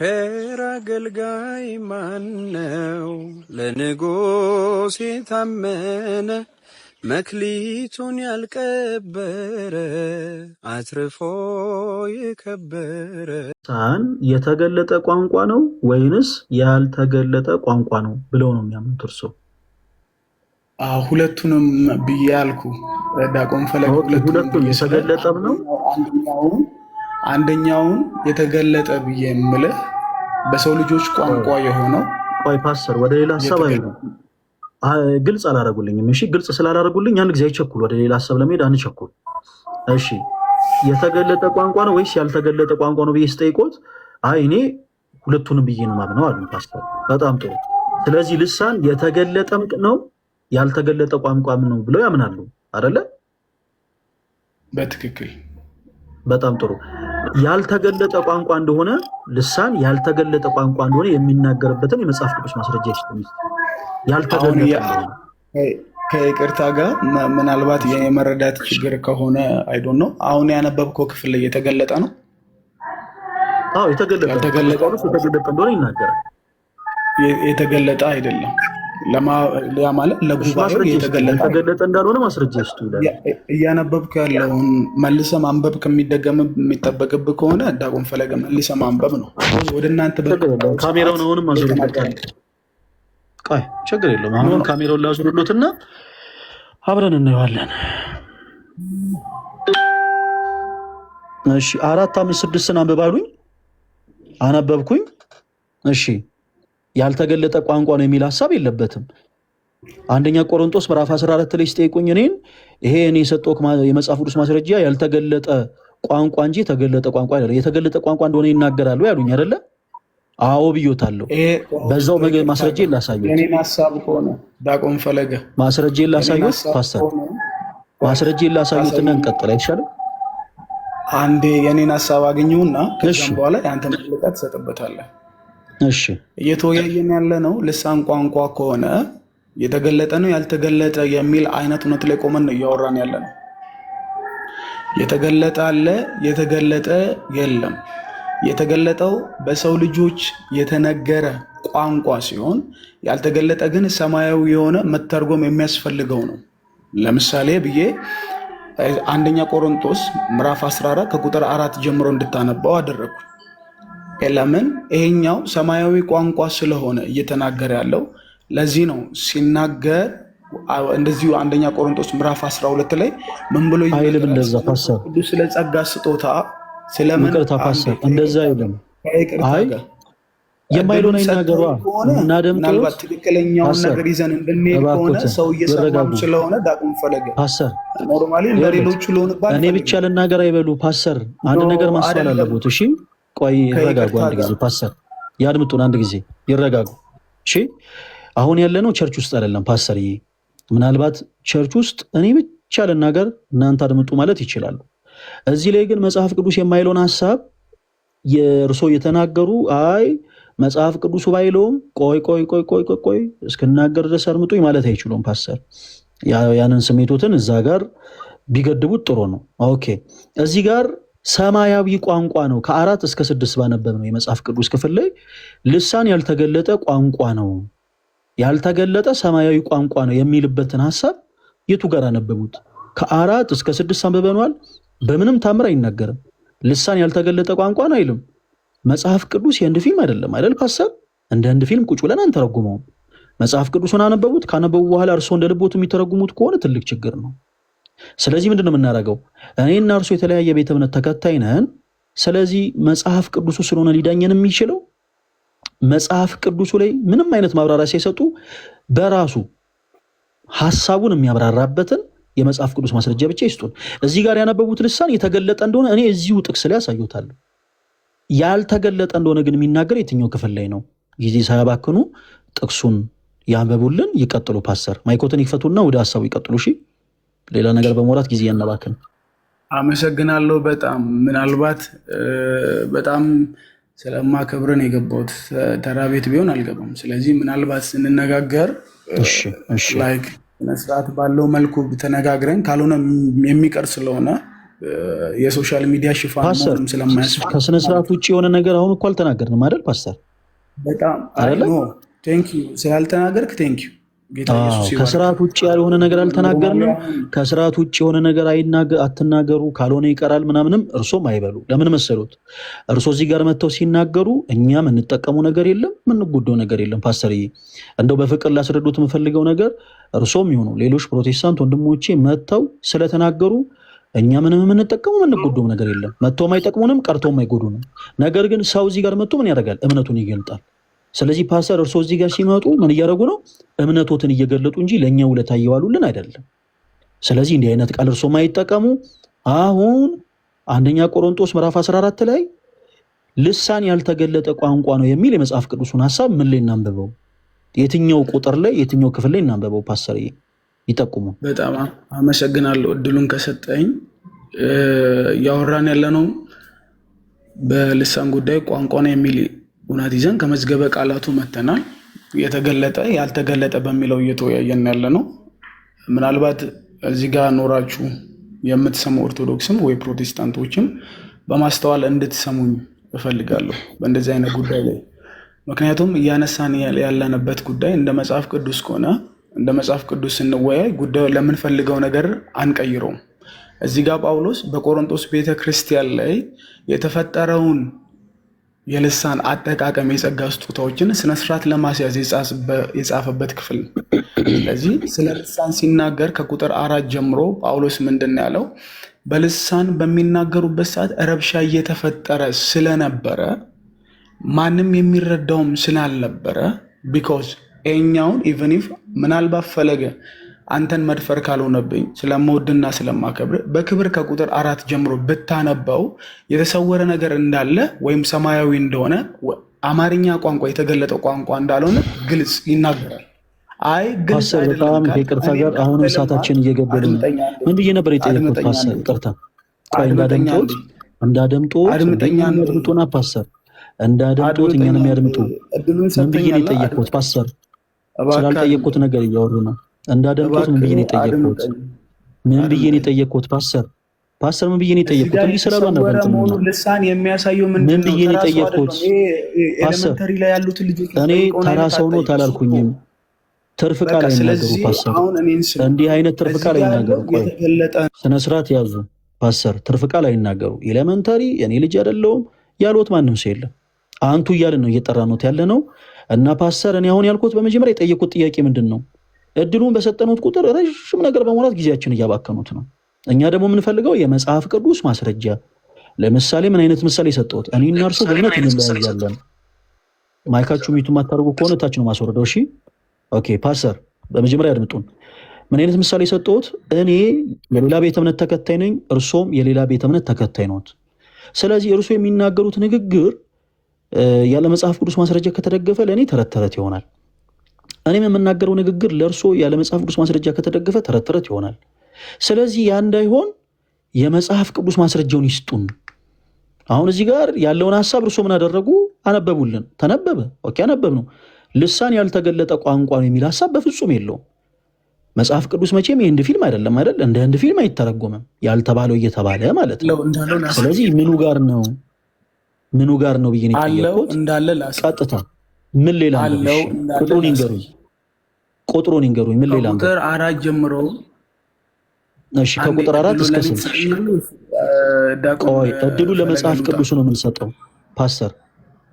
ቸር አገልጋይ ማነው? ለንጉሥ የታመነ መክሊቱን ያልቀበረ አትርፎ የከበረ። ሳን የተገለጠ ቋንቋ ነው ወይንስ ያልተገለጠ ቋንቋ ነው ብለው ነው የሚያምኑት እርሶ? ሁለቱንም ብዬ አልኩ። ዲያቆን ፈለገ ሁለቱም የተገለጠም ነው። አንደኛውን የተገለጠ ብዬ የምልህ በሰው ልጆች ቋንቋ የሆነው። ቆይ ፓስተር፣ ወደ ሌላ ሀሳብ አይደለም፣ ግልጽ አላደረጉልኝም። እሺ፣ ግልጽ ስላላደረጉልኝ አንድ ጊዜ አይቸኩል፣ ወደ ሌላ ሀሳብ ለመሄድ አንቸኩል። እሺ፣ የተገለጠ ቋንቋ ነው ወይስ ያልተገለጠ ቋንቋ ነው ብዬ ስጠይቆት እኔ ሁለቱንም ብዬ ነው ማምነው አሉ ፓስተር። በጣም ጥሩ። ስለዚህ ልሳን የተገለጠም ነው ያልተገለጠ ቋንቋም ነው ብለው ያምናሉ አይደለ? በትክክል። በጣም ጥሩ። ያልተገለጠ ቋንቋ እንደሆነ ልሳን ያልተገለጠ ቋንቋ እንደሆነ የሚናገርበትን የመጽሐፍ ቅዱስ ማስረጃ ይስጡኝ። ያልተገለጠ ከይቅርታ ጋር ምናልባት የመረዳት ችግር ከሆነ አይዶን ነው። አሁን ያነበብከው ክፍል ላይ የተገለጠ ነው? አዎ የተገለጠ እንደሆነ ይናገራል። የተገለጠ አይደለም ማለት ለጉባኤው የተገለጠ እንዳልሆነ ማስረጃ ይስጡ ይላል። እያነበብክ ያለውን መልሰ ማንበብ የሚጠበቅብህ ከሆነ ዲያቆን ፈለገ መልሰ ማንበብ ነው። ወደ እናንተ ካሜራውን አሁንም አዙሩልኝ። ቆይ ችግር የለውም። አሁን ካሜራውን ላዙሩሉትና አብረን እናየዋለን። እሺ 4፣ 5፣ 6 አንብባሉኝ። አነበብኩኝ። እሺ ያልተገለጠ ቋንቋ ነው የሚል ሀሳብ የለበትም። አንደኛ ቆሮንቶስ ምዕራፍ 14 ላይ ሲጠይቁኝ እኔን ይሄ እኔ የሰጠው የመጽሐፍ ቅዱስ ማስረጃ ያልተገለጠ ቋንቋ እንጂ የተገለጠ ቋንቋ አይደለም፣ የተገለጠ ቋንቋ እንደሆነ ይናገራሉ ያሉኝ አይደለ? አዎ ብዮታለሁ። በዛው ማስረጃ ላሳዩት። የኔን ሐሳብ ከሆነ ዲያቆን ፈለገ ማስረጃ ላሳዩት። ፓስተር ማስረጃ ላሳዩትና እንቀጥል አይሻልም? አንዴ የኔን ሐሳብ አገኘውና ከዛም በኋላ ያንተ መግለጫ ትሰጥበታለህ። እሺ እየተወያየን ያለ ነው ልሳን ቋንቋ ከሆነ የተገለጠ ነው ያልተገለጠ የሚል አይነት እውነት ላይ ቆመን ነው እያወራን ያለ ነው። የተገለጠ አለ፣ የተገለጠ የለም። የተገለጠው በሰው ልጆች የተነገረ ቋንቋ ሲሆን ያልተገለጠ ግን ሰማያዊ የሆነ መተርጎም የሚያስፈልገው ነው። ለምሳሌ ብዬ አንደኛ ቆሮንቶስ ምዕራፍ 14 ከቁጥር 4 ጀምሮ እንድታነባው አደረግኩ። ለምን? ይሄኛው ሰማያዊ ቋንቋ ስለሆነ እየተናገረ ያለው ለዚህ ነው። ሲናገር እንደዚሁ አንደኛ ቆሮንቶስ ምዕራፍ 12 ላይ ምን ብሎ አይልም? እንደዛ ፓስተር ስለ ጸጋ ስጦታ ስለምን ፓስተር እንደዛ አይልም። አይ የማይሉን አይናገሩ እና ምናልባት ትክክለኛውን ነገር ይዘን እንድንሄድ ከሆነ ሰው እየሰማም ስለሆነ ዲያቆን ፈለገ ፓስተር ኖርማሊ ለሌሎቹ ለሆነባት እኔ ብቻ ልናገር አይበሉ። ፓስተር አንድ ነገር ማስተዋል አለበት። እሺ ቆይ ይረጋጉ። አንድ ጊዜ ፓስተር ያድምጡን። አንድ ጊዜ ይረጋጉ። እሺ አሁን ያለነው ቸርች ውስጥ አይደለም ፓስተር። ምናልባት ቸርች ውስጥ እኔ ብቻ ልናገር እናንተ አድምጡ ማለት ይችላሉ። እዚህ ላይ ግን መጽሐፍ ቅዱስ የማይለውን ሐሳብ የእርሶ የተናገሩ አይ መጽሐፍ ቅዱሱ ባይለውም ቆይ እስክናገር ድረስ አድምጡኝ ማለት አይችሉም ፓስተር። ያንን ስሜቶትን እዛ ጋር ቢገድቡት ጥሩ ነው። ኦኬ እዚህ ጋር ሰማያዊ ቋንቋ ነው። ከ4 እስከ 6 ባነበብ ነው የመጽሐፍ ቅዱስ ክፍል ላይ ልሳን ያልተገለጠ ቋንቋ ነው፣ ያልተገለጠ ሰማያዊ ቋንቋ ነው የሚልበትን ሐሳብ የቱ ጋር አነበቡት? ከ4 እስከ 6 አንብበናል። በምንም ታምር አይናገርም ልሳን ያልተገለጠ ቋንቋ ነው አይልም። መጽሐፍ ቅዱስ የህንድ ፊልም አይደለም አይደል ፓስተር? እንደ ህንድ ፊልም ቁጭ ብለን አንተረጉመውም። መጽሐፍ ቅዱስን አነበቡት። ካነበቡ በኋላ እርሶ እንደ ልቦት የሚተረጉሙት ከሆነ ትልቅ ችግር ነው። ስለዚህ ምንድን ነው የምናደርገው? እኔና እርሱ የተለያየ ቤተ እምነት ተከታይ ነን። ስለዚህ መጽሐፍ ቅዱሱ ስለሆነ ሊዳኘን የሚችለው መጽሐፍ ቅዱሱ ላይ ምንም አይነት ማብራሪያ ሳይሰጡ በራሱ ሐሳቡን የሚያብራራበትን የመጽሐፍ ቅዱስ ማስረጃ ብቻ ይስጡን። እዚህ ጋር ያነበቡት ልሳን የተገለጠ እንደሆነ እኔ እዚሁ ጥቅስ ላይ ያሳዩታለሁ። ያልተገለጠ እንደሆነ ግን የሚናገር የትኛው ክፍል ላይ ነው? ጊዜ ሳያባክኑ ጥቅሱን ያንበቡልን። ይቀጥሉ ፓስተር። ማይኮትን ይክፈቱና ወደ ሐሳቡ ይቀጥሉ። እሺ ሌላ ነገር በመውራት ጊዜ ያነባክን። አመሰግናለሁ በጣም ምናልባት በጣም ስለማከብረን የገባሁት ተራ ቤት ቢሆን አልገባም። ስለዚህ ምናልባት ስንነጋገር ላይክ ስርዓት ባለው መልኩ ተነጋግረን ካልሆነ የሚቀር ስለሆነ የሶሻል ሚዲያ ሽፋን ፓስተር መሆንም ስለማያስፈልግ ከስነ ስርዓት ውጭ የሆነ ነገር አሁን እኮ አልተናገርንም አይደል ፓስተር? በጣም ቴንኪው ስላልተናገርክ ቴንኪው። ጌታ ኢየሱስ ይባርክ። ከስርዓት ውጭ ያልሆነ ነገር አልተናገርንም። ከስርዓት ውጭ የሆነ ነገር አትናገሩ ካልሆነ ይቀራል ምናምንም እርሶም አይበሉ። ለምን መሰሉት? እርሶ እዚህ ጋር መጥተው ሲናገሩ እኛ የምንጠቀመው ነገር የለም፣ የምንጎደው ነገር የለም። ፓስተርዬ እንደው በፍቅር ላስረዱት የምፈልገው ነገር እርሶም ይሆኑ ሌሎች ፕሮቴስታንት ወንድሞቼ መጥተው ስለተናገሩ እኛ ምንም የምንጠቀመው የምንጎደው ነገር የለም። መጥተውም አይጠቅሙንም፣ ቀርተውም አይጎዱንም። ነገር ግን ሰው እዚህ ጋር መጥቶ ምን ያደርጋል? እምነቱን ይገልጣል። ስለዚህ ፓስተር እርሶ እዚህ ጋር ሲመጡ ምን እያደረጉ ነው? እምነቶትን እየገለጡ እንጂ ለእኛ ውለታ እየዋሉልን አይደለም። ስለዚህ እንዲህ አይነት ቃል እርሶ ማይጠቀሙ። አሁን አንደኛ ቆሮንቶስ ምዕራፍ 14 ላይ ልሳን ያልተገለጠ ቋንቋ ነው የሚል የመጽሐፍ ቅዱሱን ሀሳብ ምን ላይ እናንብበው? የትኛው ቁጥር ላይ የትኛው ክፍል ላይ እናንብበው? ፓስተር ይጠቁሙ። በጣም አመሰግናለሁ እድሉን ከሰጠኝ። እያወራን ያለነው በልሳን ጉዳይ ቋንቋ ነው የሚል እውነት ይዘን ከመዝገበ ቃላቱ መተናል። የተገለጠ ያልተገለጠ በሚለው እየተወያየን ያለ ነው። ምናልባት እዚህ ጋር ኖራችሁ የምትሰሙ ኦርቶዶክስም ወይ ፕሮቴስታንቶችም በማስተዋል እንድትሰሙኝ እፈልጋለሁ በእንደዚህ አይነት ጉዳይ ላይ። ምክንያቱም እያነሳን ያለንበት ጉዳይ እንደ መጽሐፍ ቅዱስ ከሆነ እንደ መጽሐፍ ቅዱስ ስንወያይ ጉዳዩ ለምንፈልገው ነገር አንቀይረውም። እዚህ ጋር ጳውሎስ በቆሮንቶስ ቤተክርስቲያን ላይ የተፈጠረውን የልሳን አጠቃቀም የጸጋ ስጦታዎችን ስነስርዓት ለማስያዝ የጻፈበት ክፍል ነው። ስለዚህ ስለ ልሳን ሲናገር ከቁጥር 4 ጀምሮ ጳውሎስ ምንድን ነው ያለው? በልሳን በሚናገሩበት ሰዓት ረብሻ እየተፈጠረ ስለነበረ ማንም የሚረዳውም ስላልነበረ ቢኮዝ ኤኛውን ኢቨን ኢፍ ምናልባት ፈለገ አንተን መድፈር ካልሆነብኝ ስለምወድና ስለማከብር በክብር ከቁጥር 4 ጀምሮ ብታነበው የተሰወረ ነገር እንዳለ ወይም ሰማያዊ እንደሆነ አማርኛ ቋንቋ የተገለጠ ቋንቋ እንዳልሆነ ግልጽ ይናገራል። አይ ግልጽ በጣም ከይቅርታ ጋር አሁንም ሰዓታችን እየገበልን ምን ብዬ ነበር የጠየቁት? ፓስተር ይቅርታ እንዳደምጡና ፓስተር እንዳደምጡት እኛንም ያድምጡ። ምን ብዬ ነው የጠየቁት? ፓስተር ስላልጠየቁት ነገር እያወሩ ነው። እንዳደምጡት ምን ብዬ ነው የጠየቁት? ምን ብዬ ነው የጠየቁት? ፓስተር ምን ብዬ ነው የጠየቁት? እንዲህ ስላሉ ነበር ልሳን የሚያሳየው ምን ብዬ ነው የጠየቁት? ፓስተር እኔ ተራ ሰው ነው ታላልኩኝም። ትርፍ ቃል አይናገሩ ፓስተር። እንዲህ አይነት ትርፍ ቃል አይናገሩ። ስነ ስርዓት ያዙ ፓስተር። ትርፍ ቃል አይናገሩ። ኤሌመንታሪ እኔ ልጅ አይደለሁም ያሉት ማንም ሰው የለም። አንቱ እያልን ነው እየጠራነው ያለ ነው። እና ፓስተር እኔ አሁን ያልኩት በመጀመሪያ የጠየቁት ጥያቄ ምንድን ነው? እድሉን በሰጠኑት ቁጥር ረዥም ነገር በመውራት ጊዜያችን እያባከኑት ነው። እኛ ደግሞ የምንፈልገው የመጽሐፍ ቅዱስ ማስረጃ። ለምሳሌ ምን አይነት ምሳሌ ሰጠሁት? እኔ እና እርሱ በእምነት እንለያያለን። ማይካችሁ ሚቱ የማታደርጉ ከሆነ ታች ነው ማስወረደው። እሺ ኦኬ። ፓስተር በመጀመሪያ ያድምጡን። ምን አይነት ምሳሌ ሰጠሁት? እኔ የሌላ ቤተ እምነት ተከታይ ነኝ፣ እርሶም የሌላ ቤተ እምነት ተከታይ ነዎት። ስለዚህ እርሱ የሚናገሩት ንግግር ያለ መጽሐፍ ቅዱስ ማስረጃ ከተደገፈ ለእኔ ተረት ተረት ይሆናል። እኔም የምናገረው ንግግር ለእርሶ ያለ መጽሐፍ ቅዱስ ማስረጃ ከተደገፈ ተረት ተረት ይሆናል። ስለዚህ ያ እንዳይሆን የመጽሐፍ ቅዱስ ማስረጃውን ይስጡን። አሁን እዚህ ጋር ያለውን ሀሳብ እርሶ ምን አደረጉ? አነበቡልን። ተነበበ። ኦኬ አነበብ ነው። ልሳን ያልተገለጠ ቋንቋ ነው የሚል ሀሳብ በፍጹም የለውም። መጽሐፍ ቅዱስ መቼም የህንድ ፊልም አይደለም አይደል? እንደ ህንድ ፊልም አይተረጎምም። ያልተባለው እየተባለ ማለት ነው። ስለዚህ ምኑ ጋር ነው ብዬ ነው የጠየቁት። ቀጥታ ምን ሌላ ቁጥሩን ይንገሩኝ። ምን ሌላ ቁጥር 4 ጀምሮ እሺ፣ ከቁጥር 4 እስከ 6 ቆይ። እድሉ ለመጽሐፍ ቅዱስ ነው የምንሰጠው ፓስተር፣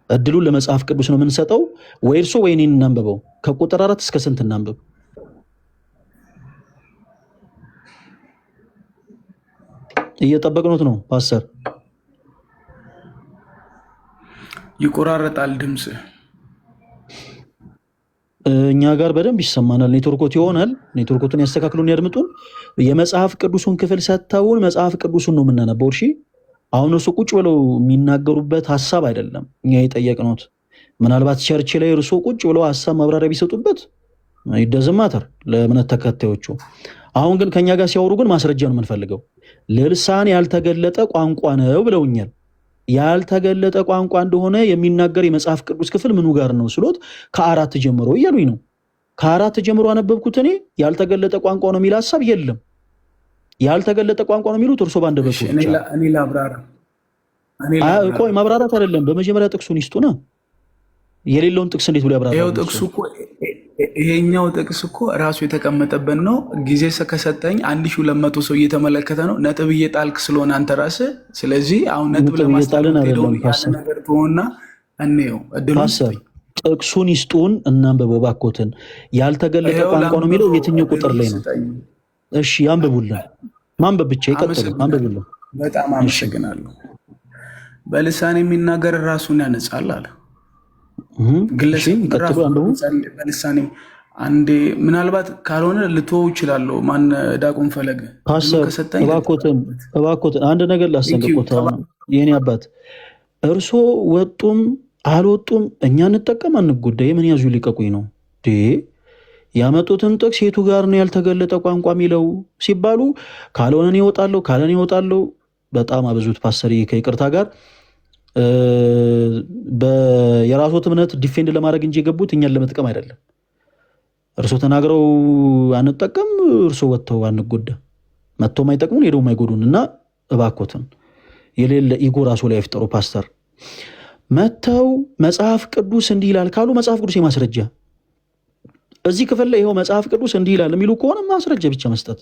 እድሉ ለመጽሐፍ ቅዱስ ነው የምንሰጠው ወይ እርሶ ወይ እኔን እናንብበው? ከቁጥር 4 እስከ ስንት እናንብብ? እየጠበቅኑት ነው ፓስተር። ይቆራረጣል ድምፅ። እኛ ጋር በደንብ ይሰማናል። ኔትወርኮት ይሆናል። ኔትወርኮትን ያስተካክሉን፣ ያድምጡን። የመጽሐፍ ቅዱሱን ክፍል ሰጥተውን መጽሐፍ ቅዱሱን ነው የምናነበው። እሺ አሁን እርሱ ቁጭ ብለው የሚናገሩበት ሀሳብ አይደለም እኛ የጠየቅነውት። ምናልባት ቸርች ላይ እርሶ ቁጭ ብለው ሀሳብ ማብራሪያ ቢሰጡበት ይደዝማተር ለእምነት ተከታዮቹ። አሁን ግን ከኛ ጋር ሲያወሩ ግን ማስረጃ ነው የምንፈልገው። ልሳን ያልተገለጠ ቋንቋ ነው ብለውኛል። ያልተገለጠ ቋንቋ እንደሆነ የሚናገር የመጽሐፍ ቅዱስ ክፍል ምኑ ጋር ነው ስሎት ከ4 ጀምሮ እያሉኝ ነው። ከ4 ጀምሮ አነበብኩት እኔ። ያልተገለጠ ቋንቋ ነው የሚል ሀሳብ የለም። ያልተገለጠ ቋንቋ ነው የሚሉት እርሶ ባንደበቱ ብቻ። እኔ ላብራራ። ቆይ ማብራራት አይደለም፣ በመጀመሪያ ጥቅሱን ይስጡና የሌለውን ጥቅስ እንዴት ብሎ ያብራራል? ይሄኛው ጥቅስ እኮ ራሱ የተቀመጠበት ነው። ጊዜ ከሰጠኝ 1200 ሰው እየተመለከተ ነው። ነጥብ እየጣልክ ስለሆነ አንተ ራስህ። ስለዚህ አሁን ነጥብ ለማስጣልን ነገር ትሆንና እንየው እድሉ ጥቅሱን ይስጡን እናንብበው እባክዎትን። ያልተገለጠ ቋንቋ ነው የሚለው የትኛው ቁጥር ላይ ነው? እሺ ያንብቡልን። ማንበብ ብቻ ይቀጥሉ፣ አንብቡልን። በጣም አመሰግናለሁ። በልሳን የሚናገር ራሱን ያነጻል አለ። ግለሰብ በልሳን አንዴ ምናልባት ካልሆነ ልትወው ይችላለሁ። ማን ዳቁም ፈለገ እባክዎትን አንድ ነገር ላስጠንቅቆት። የኔ አባት እርሶ ወጡም አልወጡም እኛ እንጠቀም አንጎዳ። የምን ያዙ ሊቀቁኝ ነው ያመጡትን ጥቅስ የቱ ጋር ነው ያልተገለጠ ቋንቋ የሚለው ሲባሉ ካልሆነ ይወጣለሁ ካለን ይወጣለሁ። በጣም አበዙት ፓስተር፣ ከይቅርታ ጋር የራስዎት እምነት ዲፌንድ ለማድረግ እንጂ የገቡት እኛን ለመጥቀም አይደለም። እርሶ ተናግረው አንጠቀም፣ እርሶ ወጥተው አንጎዳ። መጥተው ማይጠቅሙን ሄደው ማይጎዱን እና እባክዎትን የሌለ ኢጎ ራሱ ላይ አይፍጠሩ ፓስተር። መጥተው መጽሐፍ ቅዱስ እንዲህ ይላል ካሉ መጽሐፍ ቅዱስ የማስረጃ እዚህ ክፍል ላይ ይኸው መጽሐፍ ቅዱስ እንዲህ ይላል የሚሉ ከሆነ ማስረጃ ብቻ መስጠት።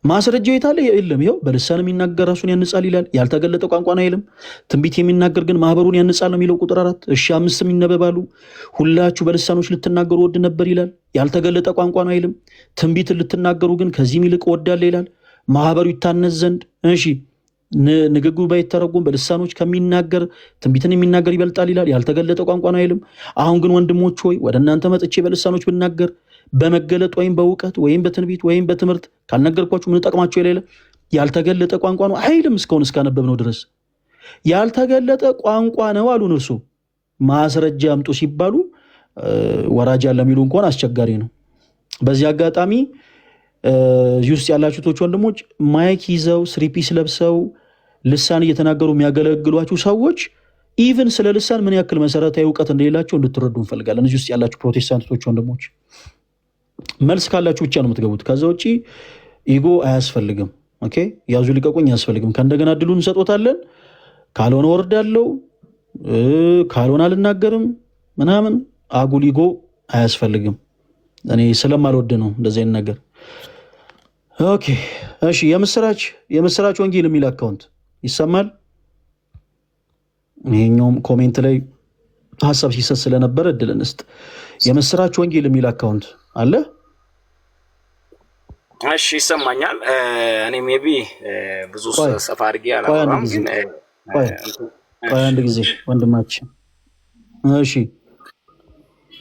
ማስረጃው የታለ? የለም። ይኸው በልሳን የሚናገር ራሱን ያንጻል ይላል። ያልተገለጠ ቋንቋ ነው አይልም። ትንቢት የሚናገር ግን ማህበሩን ያንጻል ነው የሚለው ቁጥር 4። እሺ 5 ይነበባሉ። ሁላችሁ በልሳኖች ልትናገሩ ወድ ነበር ይላል። ያልተገለጠ ቋንቋ ነው አይልም። ትንቢትን ልትናገሩ ግን ከዚህም ይልቅ ወዳለ ይላል። ማህበሩ ይታነጽ ዘንድ እሺ ንግግሩ ባይተረጎም በልሳኖች ከሚናገር ትንቢትን የሚናገር ይበልጣል ይላል። ያልተገለጠ ቋንቋ ነው አይልም። አሁን ግን ወንድሞች ሆይ ወደ እናንተ መጥቼ በልሳኖች ብናገር በመገለጥ ወይም በእውቀት ወይም በትንቢት ወይም በትምህርት ካልነገርኳችሁ ምን ጠቅማችሁ የሌለ ያልተገለጠ ቋንቋ ነው አይልም። እስካሁን እስካነበብነው ድረስ ያልተገለጠ ቋንቋ ነው አሉን። እርሱ ማስረጃ አምጡ ሲባሉ ወራጅ ያለ የሚሉ እንኳን አስቸጋሪ ነው። በዚህ አጋጣሚ እዚህ ውስጥ ያላችሁቶች ወንድሞች ማይክ ይዘው ስሪፒስ ለብሰው ልሳን እየተናገሩ የሚያገለግሏችሁ ሰዎች ኢቭን ስለ ልሳን ምን ያክል መሰረታዊ እውቀት እንደሌላቸው እንድትረዱ እንፈልጋለን። እዚህ ውስጥ ያላችሁ ፕሮቴስታንቶች ወንድሞች መልስ ካላችሁ ብቻ ነው የምትገቡት። ከዛ ውጪ ኢጎ አያስፈልግም። ኦኬ ያዙ ሊቀቁኝ አያስፈልግም። ከእንደገና እድሉን እንሰጦታለን። ካልሆነ ወርዳለው፣ ካልሆነ አልናገርም ምናምን አጉል ኢጎ አያስፈልግም። እኔ ስለማልወድ ነው እንደዚህ አይነት ነገር። ኦኬ እሺ፣ የምስራች ወንጌል የሚል አካውንት ይሰማል። ይሄኛውም ኮሜንት ላይ ሀሳብ ሲሰጥ ስለነበረ እድል እንስጥ። የምስራች ወንጌል የሚል አካውንት አለ። እሺ ይሰማኛል። እኔ ሜቢ ብዙ ሰፋ አድርጌ አላወራም፣ ግን አንድ ጊዜ ወንድማችን።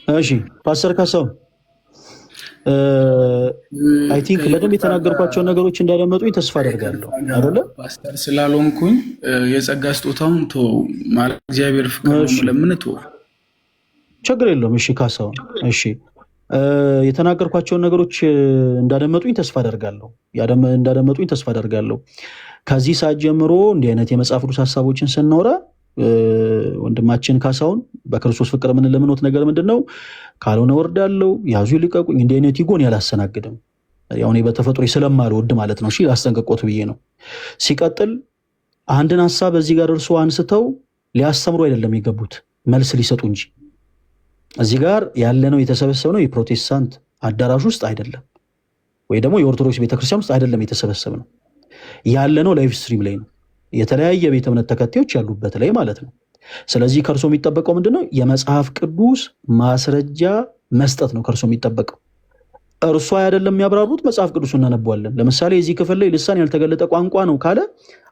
እሺ ፓስተር ካሳው አይ ቲንክ በደንብ የተናገርኳቸውን ነገሮች እንዳደመጡኝ ተስፋ አደርጋለሁ። አይደለ ፓስተር ስላልሆንኩኝ የጸጋ ስጦታውን ማለት እግዚአብሔር ፍቅር ነው ለምን ችግር የለውም። እሺ ካሳውን፣ እሺ የተናገርኳቸውን ነገሮች እንዳደመጡኝ ተስፋ አደርጋለሁ። ከዚህ ሰዓት ጀምሮ እንዲህ አይነት የመጽሐፍ ቅዱስ ሀሳቦችን ስናወራ ወንድማችን ካሳውን በክርስቶስ ፍቅር የምንለምኖት ነገር ምንድነው? ካልሆነ ወርዳለው፣ ያዙ ይልቀቁኝ፣ እንዲህ አይነት ይጎን ያላሰናግድም። ያው እኔ በተፈጥሮ ስለማልወድ ማለት ነው። እሺ ላስጠንቅቆት ብዬ ነው። ሲቀጥል አንድን ሀሳብ በዚህ ጋር እርሶ አንስተው ሊያስተምሩ አይደለም የገቡት መልስ ሊሰጡ እንጂ እዚህ ጋር ያለነው የተሰበሰብነው የፕሮቴስታንት አዳራሽ ውስጥ አይደለም፣ ወይ ደግሞ የኦርቶዶክስ ቤተክርስቲያን ውስጥ አይደለም የተሰበሰብነው። ያለነው ላይቭ ስትሪም ላይ ነው፣ የተለያየ ቤተ እምነት ተከታዮች ያሉበት ላይ ማለት ነው። ስለዚህ ከእርሶ የሚጠበቀው ምንድነው? የመጽሐፍ ቅዱስ ማስረጃ መስጠት ነው ከእርሶ የሚጠበቀው። እርሶ አይደለም የሚያብራሩት፣ መጽሐፍ ቅዱስ እናነባዋለን። ለምሳሌ እዚህ ክፍል ላይ ልሳን ያልተገለጠ ቋንቋ ነው ካለ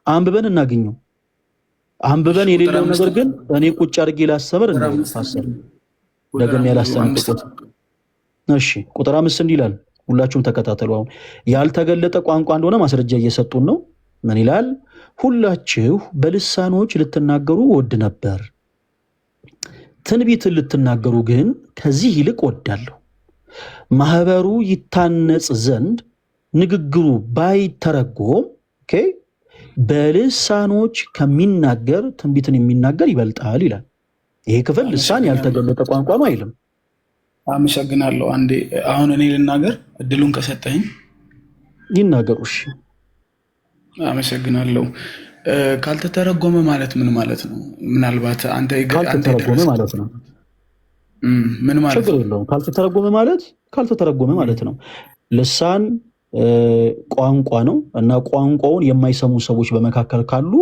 አንብበን እናገኘው። አንብበን የሌለው ነገር ግን እኔ ቁጭ አድርጌ ላስተምር እንዳይታሰር ደግም ያላስተምርኩት። እሺ ቁጥር 5 እንዲህ ይላል። ሁላችሁም ተከታተሉ። አሁን ያልተገለጠ ቋንቋ እንደሆነ ማስረጃ እየሰጡን ነው። ምን ይላል? ሁላችሁ በልሳኖች ልትናገሩ ወድ ነበር፣ ትንቢትን ልትናገሩ ግን ከዚህ ይልቅ ወዳለሁ። ማህበሩ ይታነጽ ዘንድ ንግግሩ ባይተረጎም በልሳኖች ከሚናገር ትንቢትን የሚናገር ይበልጣል ይላል። ይሄ ክፍል ልሳን ያልተገለጠ ቋንቋ ነው አይልም። አመሰግናለሁ። አንዴ አሁን እኔ ልናገር እድሉን ከሰጠኝ። ይናገሩ። እሺ አመሰግናለሁ። ካልተተረጎመ ማለት ምን ማለት ነው? ምናልባት አንተ ካልተተረጎመ ማለት ነው። ምን ማለት ችግር የለውም። ካልተተረጎመ ማለት ነው። ልሳን ቋንቋ ነው እና ቋንቋውን የማይሰሙ ሰዎች በመካከል ካሉ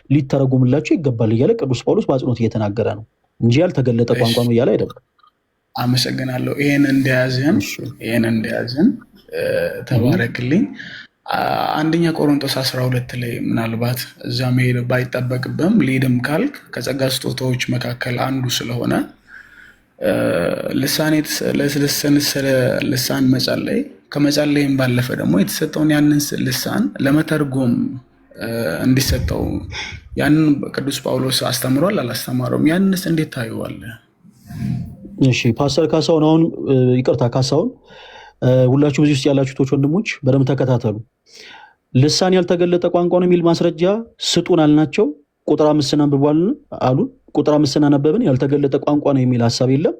ሊተረጎምላቸው ይገባል እያለ ቅዱስ ጳውሎስ በአጽንኦት እየተናገረ ነው እንጂ ያልተገለጠ ቋንቋ ነው እያለ አይደለም። አመሰግናለሁ። ይሄን እንደያዝን ተባረክልኝ። አንደኛ ቆሮንቶስ 12 ላይ ምናልባት እዛ መሄድ ባይጠበቅብም ሊድም ካልክ ከጸጋ ስጦታዎች መካከል አንዱ ስለሆነ ልሳን መጸለይ ከመጸለይም ባለፈ ደግሞ የተሰጠውን ያንን ልሳን ለመተርጎም እንዲሰጠው ያንን ቅዱስ ጳውሎስ አስተምሯል አላስተማረውም? ያንንስ እንዴት ታየዋለህ? እሺ ፓስተር ካሳሁን፣ አሁን ይቅርታ ካሳሁን፣ ሁላችሁም እዚህ ውስጥ ያላችሁት ወንድሞች በደንብ ተከታተሉ። ልሳን ያልተገለጠ ቋንቋ ነው የሚል ማስረጃ ስጡን አልናቸው። ቁጥር 5 አንብቧል አሉን። ቁጥር 5 አነበብን። ያልተገለጠ ቋንቋ ነው የሚል ሀሳብ የለም።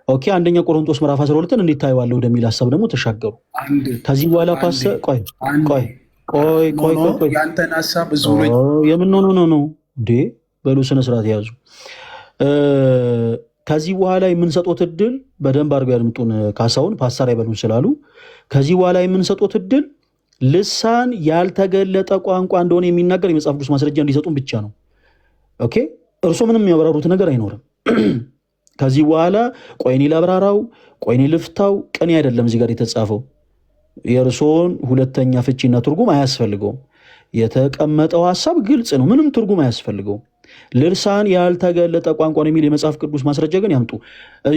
ኦኬ፣ አንደኛ ቆሮንቶስ ምዕራፍ 12ን እንዴት ታየዋለህ ወደሚል ሀሳብ ደግሞ ተሻገሩ። ከዚህ በኋላ ፓስተር ቆይ ያንተን ሀሳብ የምን ነው እንዴ? በሉ ስነ ስርዓት ያዙ። ከዚህ በኋላ የምንሰጡት እድል በደንብ አድርገው ያድምጡን። ካሳሁን ፓስተር አይበሉን ስላሉ ከዚህ በኋላ የምንሰጡት እድል ልሳን ያልተገለጠ ቋንቋ እንደሆነ የሚናገር የመጽሐፍ ቅዱስ ማስረጃ እንዲሰጡን ብቻ ነው። ኦኬ፣ እርሶ ምንም የሚያብራሩት ነገር አይኖርም። ከዚህ በኋላ ቆይኔ ላብራራው፣ ቆይኔ ልፍታው ቅኔ አይደለም እዚህ ጋር የተጻፈው። የእርሶን ሁለተኛ ፍቺና ትርጉም አያስፈልገውም። የተቀመጠው ሀሳብ ግልጽ ነው። ምንም ትርጉም አያስፈልገውም። ልሳን ያልተገለጠ ቋንቋ ነው የሚል የመጽሐፍ ቅዱስ ማስረጃ ግን ያምጡ።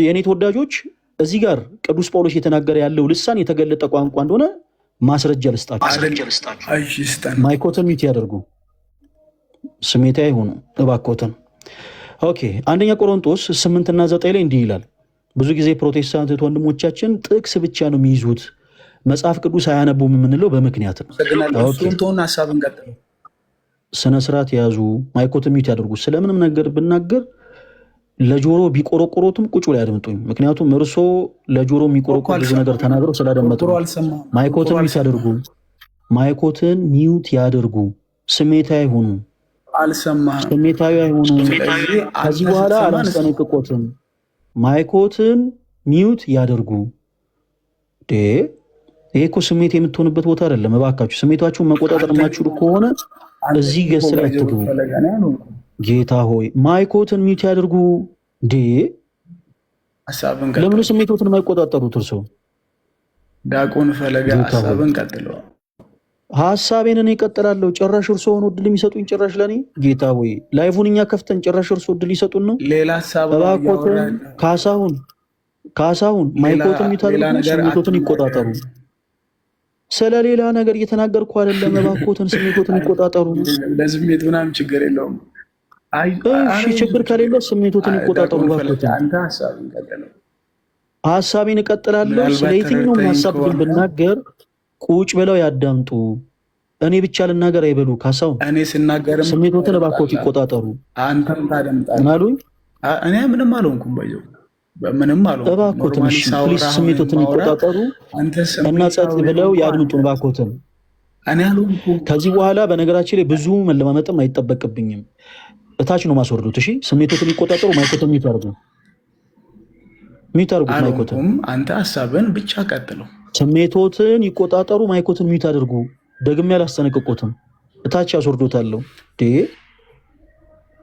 የእኔ ተወዳጆች፣ እዚህ ጋር ቅዱስ ጳውሎስ የተናገረ ያለው ልሳን የተገለጠ ቋንቋ እንደሆነ ማስረጃ ልስጣችሁ። ማይኮትን ሚት ያደርጉ፣ ስሜታ ይሆኑ እባኮትን። ኦኬ፣ አንደኛ ቆሮንቶስ 8 እና 9 ላይ እንዲህ ይላል። ብዙ ጊዜ ፕሮቴስታንት ወንድሞቻችን ጥቅስ ብቻ ነው የሚይዙት፣ መጽሐፍ ቅዱስ አያነቡም የምንለው በምክንያት ነው። ስነ ስርዓት የያዙ፣ ማይኮትን ሚት ያደርጉ። ስለምንም ነገር ብናገር ለጆሮ ቢቆረቆሮትም ቁጭ ላይ አድምጡኝ። ምክንያቱም እርሶ ለጆሮ የሚቆረቆር ብዙ ነገር ተናግረው ስላደመጡ። ማይኮትን ሚት ያደርጉ፣ ማይኮትን ሚውት ያደርጉ። ስሜታዊ አይሆኑ፣ ስሜታዊ አይሆኑ። ከዚህ በኋላ አላስጠነቅቆትም። ማይኮትን ሚውት ያደርጉ። ይሄ እኮ ስሜት የምትሆንበት ቦታ አይደለም። እባካችሁ ስሜታችሁን መቆጣጠር የማትችሉ ከሆነ እዚህ ገስ ላይ አትግቡ። ጌታ ሆይ ማይኮትን ሚውት ያደርጉ። ለምን ስሜቶትን የማይቆጣጠሩት? እርሶ ዲያቆን ፈለገ ሀሳብን ቀጥለው። ሀሳቤን እኔ እቀጥላለሁ። ጭራሽ እርሶ ሆኖ እድል የሚሰጡኝ ጭራሽ ለእኔ። ጌታ ሆይ ላይፉን እኛ ከፍተን ጭራሽ እርሶ እድል ይሰጡን ነው። ሌላ ሀሳብ እባክዎትን ካሳሁን ማይኮትን ሚውት አድርጉ። ስሜቶትን ይቆጣጠሩ። ስለ ሌላ ነገር እየተናገርኩ አይደለም። እባክዎትን ስሜቶትን ይቆጣጠሩ። ለስሜት ምናምን ችግር የለውም። እሺ ችግር ከሌለ ስሜቶትን ይቆጣጠሩ። እባክዎትን ሀሳቤን እቀጥላለሁ። ስለ የትኛውም ሀሳብ ግን ብናገር ቁጭ ብለው ያዳምጡ። እኔ ብቻ ልናገር አይበሉ። ካሳሁን እኔ ስናገርም ስሜቶትን እባክዎት ይቆጣጠሩ። አንተም ታደምጣለህ። ምን አሉኝ? እኔ ምንም አልሆንኩም። ባየው ምንም አልሆንኩም። እባክዎትን ፕሊስ ስሜቶትን ይቆጣጠሩ እና ጸጥ ብለው ያድምጡን እባክዎትን። እኔ አልሆንኩም። ከዚህ በኋላ በነገራችን ላይ ብዙ መለማመጥም አይጠበቅብኝም። እታች ነው ማስወርዱት። እሺ ስሜቶትን ይቆጣጠሩ። ማይኮትን ሚውት አድርጉ። ሚውት አድርጉት ማይኮትን። አንተ ሀሳብን ብቻ ቀጥለው። ስሜቶትን ይቆጣጠሩ። ማይኮትን ሚውት አድርጉ። ደግሜ አላስጠነቅቆትም። እታች ያስወርዶታለሁ።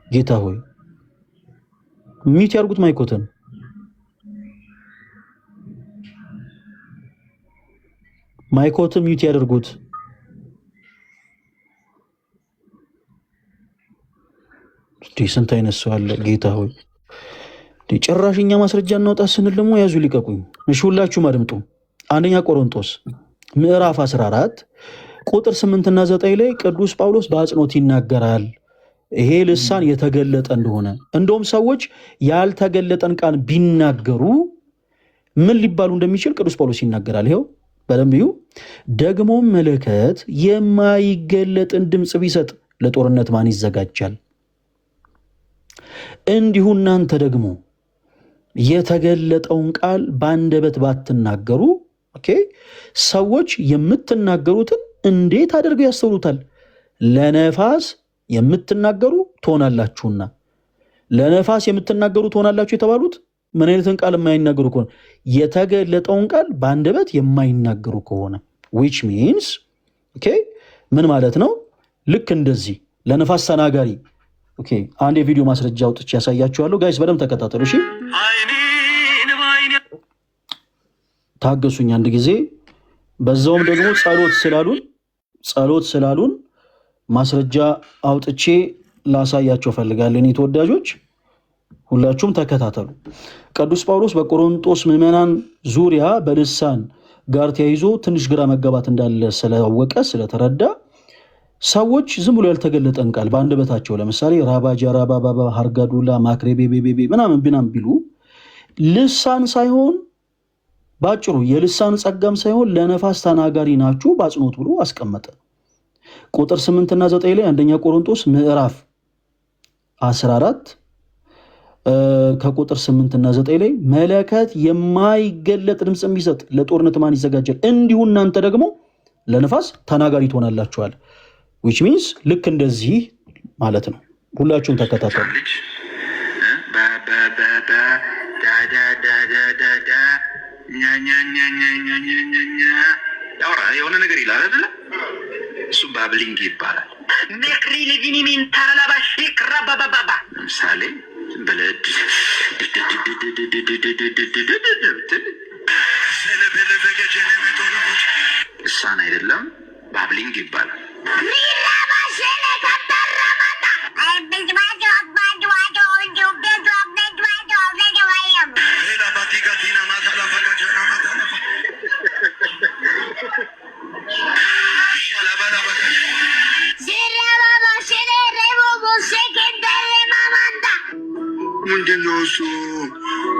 ጌታ ሆይ ሚውት ያድርጉት ማይኮትን። ማይኮትን ሚውት ያደርጉት። ስንት አይነት ሰው አለ ጌታ ሆይ። ጭራሽ እኛ ማስረጃ እናውጣ ስንል ደግሞ ያዙ ሊቀቁኝ። እሺ ሁላችሁም አድምጡ። አንደኛ ቆሮንቶስ ምዕራፍ 14 ቁጥር 8 እና 9 ላይ ቅዱስ ጳውሎስ በአጽንኦት ይናገራል ይሄ ልሳን የተገለጠ እንደሆነ። እንደውም ሰዎች ያልተገለጠን ቃል ቢናገሩ ምን ሊባሉ እንደሚችል ቅዱስ ጳውሎስ ይናገራል። ይኸው በደንብ እዩ። ደግሞ መለከት የማይገለጥን ድምፅ ቢሰጥ ለጦርነት ማን ይዘጋጃል? እንዲሁ እናንተ ደግሞ የተገለጠውን ቃል በአንደበት ባትናገሩ፣ ሰዎች የምትናገሩትን እንዴት አድርገው ያስተውሉታል? ለነፋስ የምትናገሩ ትሆናላችሁና ለነፋስ የምትናገሩ ትሆናላችሁ የተባሉት ምን አይነትን ቃል የማይናገሩ ከሆነ የተገለጠውን ቃል በአንደበት የማይናገሩ ከሆነ which means ምን ማለት ነው? ልክ እንደዚህ ለነፋስ ተናጋሪ አንድ የቪዲዮ ማስረጃ አውጥቼ ያሳያችኋለሁ። ጋይስ በደንብ ተከታተሉ እሺ። ታገሱኝ አንድ ጊዜ። በዛውም ደግሞ ጸሎት ስላሉን ማስረጃ አውጥቼ ላሳያቸው ፈልጋለሁ። እኔ ተወዳጆች ሁላችሁም ተከታተሉ። ቅዱስ ጳውሎስ በቆሮንቶስ ምዕመናን ዙሪያ በልሳን ጋር ተያይዞ ትንሽ ግራ መጋባት እንዳለ ስለወቀ ስለተረዳ ሰዎች ዝም ብሎ ያልተገለጠን ቃል በአንደበታቸው ለምሳሌ ራባጃ ራባባባ ሃርጋዱላ ማክሬቤቤቤ ምናምን ቢሉ ልሳን ሳይሆን ባጭሩ የልሳን ጸጋም ሳይሆን ለነፋስ ተናጋሪ ናችሁ ባጽኖት ብሎ አስቀመጠ። ቁጥር 8 እና 9 ላይ አንደኛ ቆሮንቶስ ምዕራፍ 14 ከቁጥር 8 እና 9 ላይ መለከት የማይገለጥ ድምጽ የሚሰጥ ለጦርነት ማን ይዘጋጃል? እንዲሁ እናንተ ደግሞ ለነፋስ ተናጋሪ ትሆናላችኋል። which means ልክ እንደዚህ ማለት ነው። ሁላችሁም ተከታተሉ። የሆነ ነገር ይላል አይደል? እሱ ባብሊንግ ይባላል። መክሪ ለቪኒሚን ታራላባሽ ክራባባባ ምሳሌ በለድ እሳን አይደለም ባብሊንግ ይባላል። ምንድነው እሱ?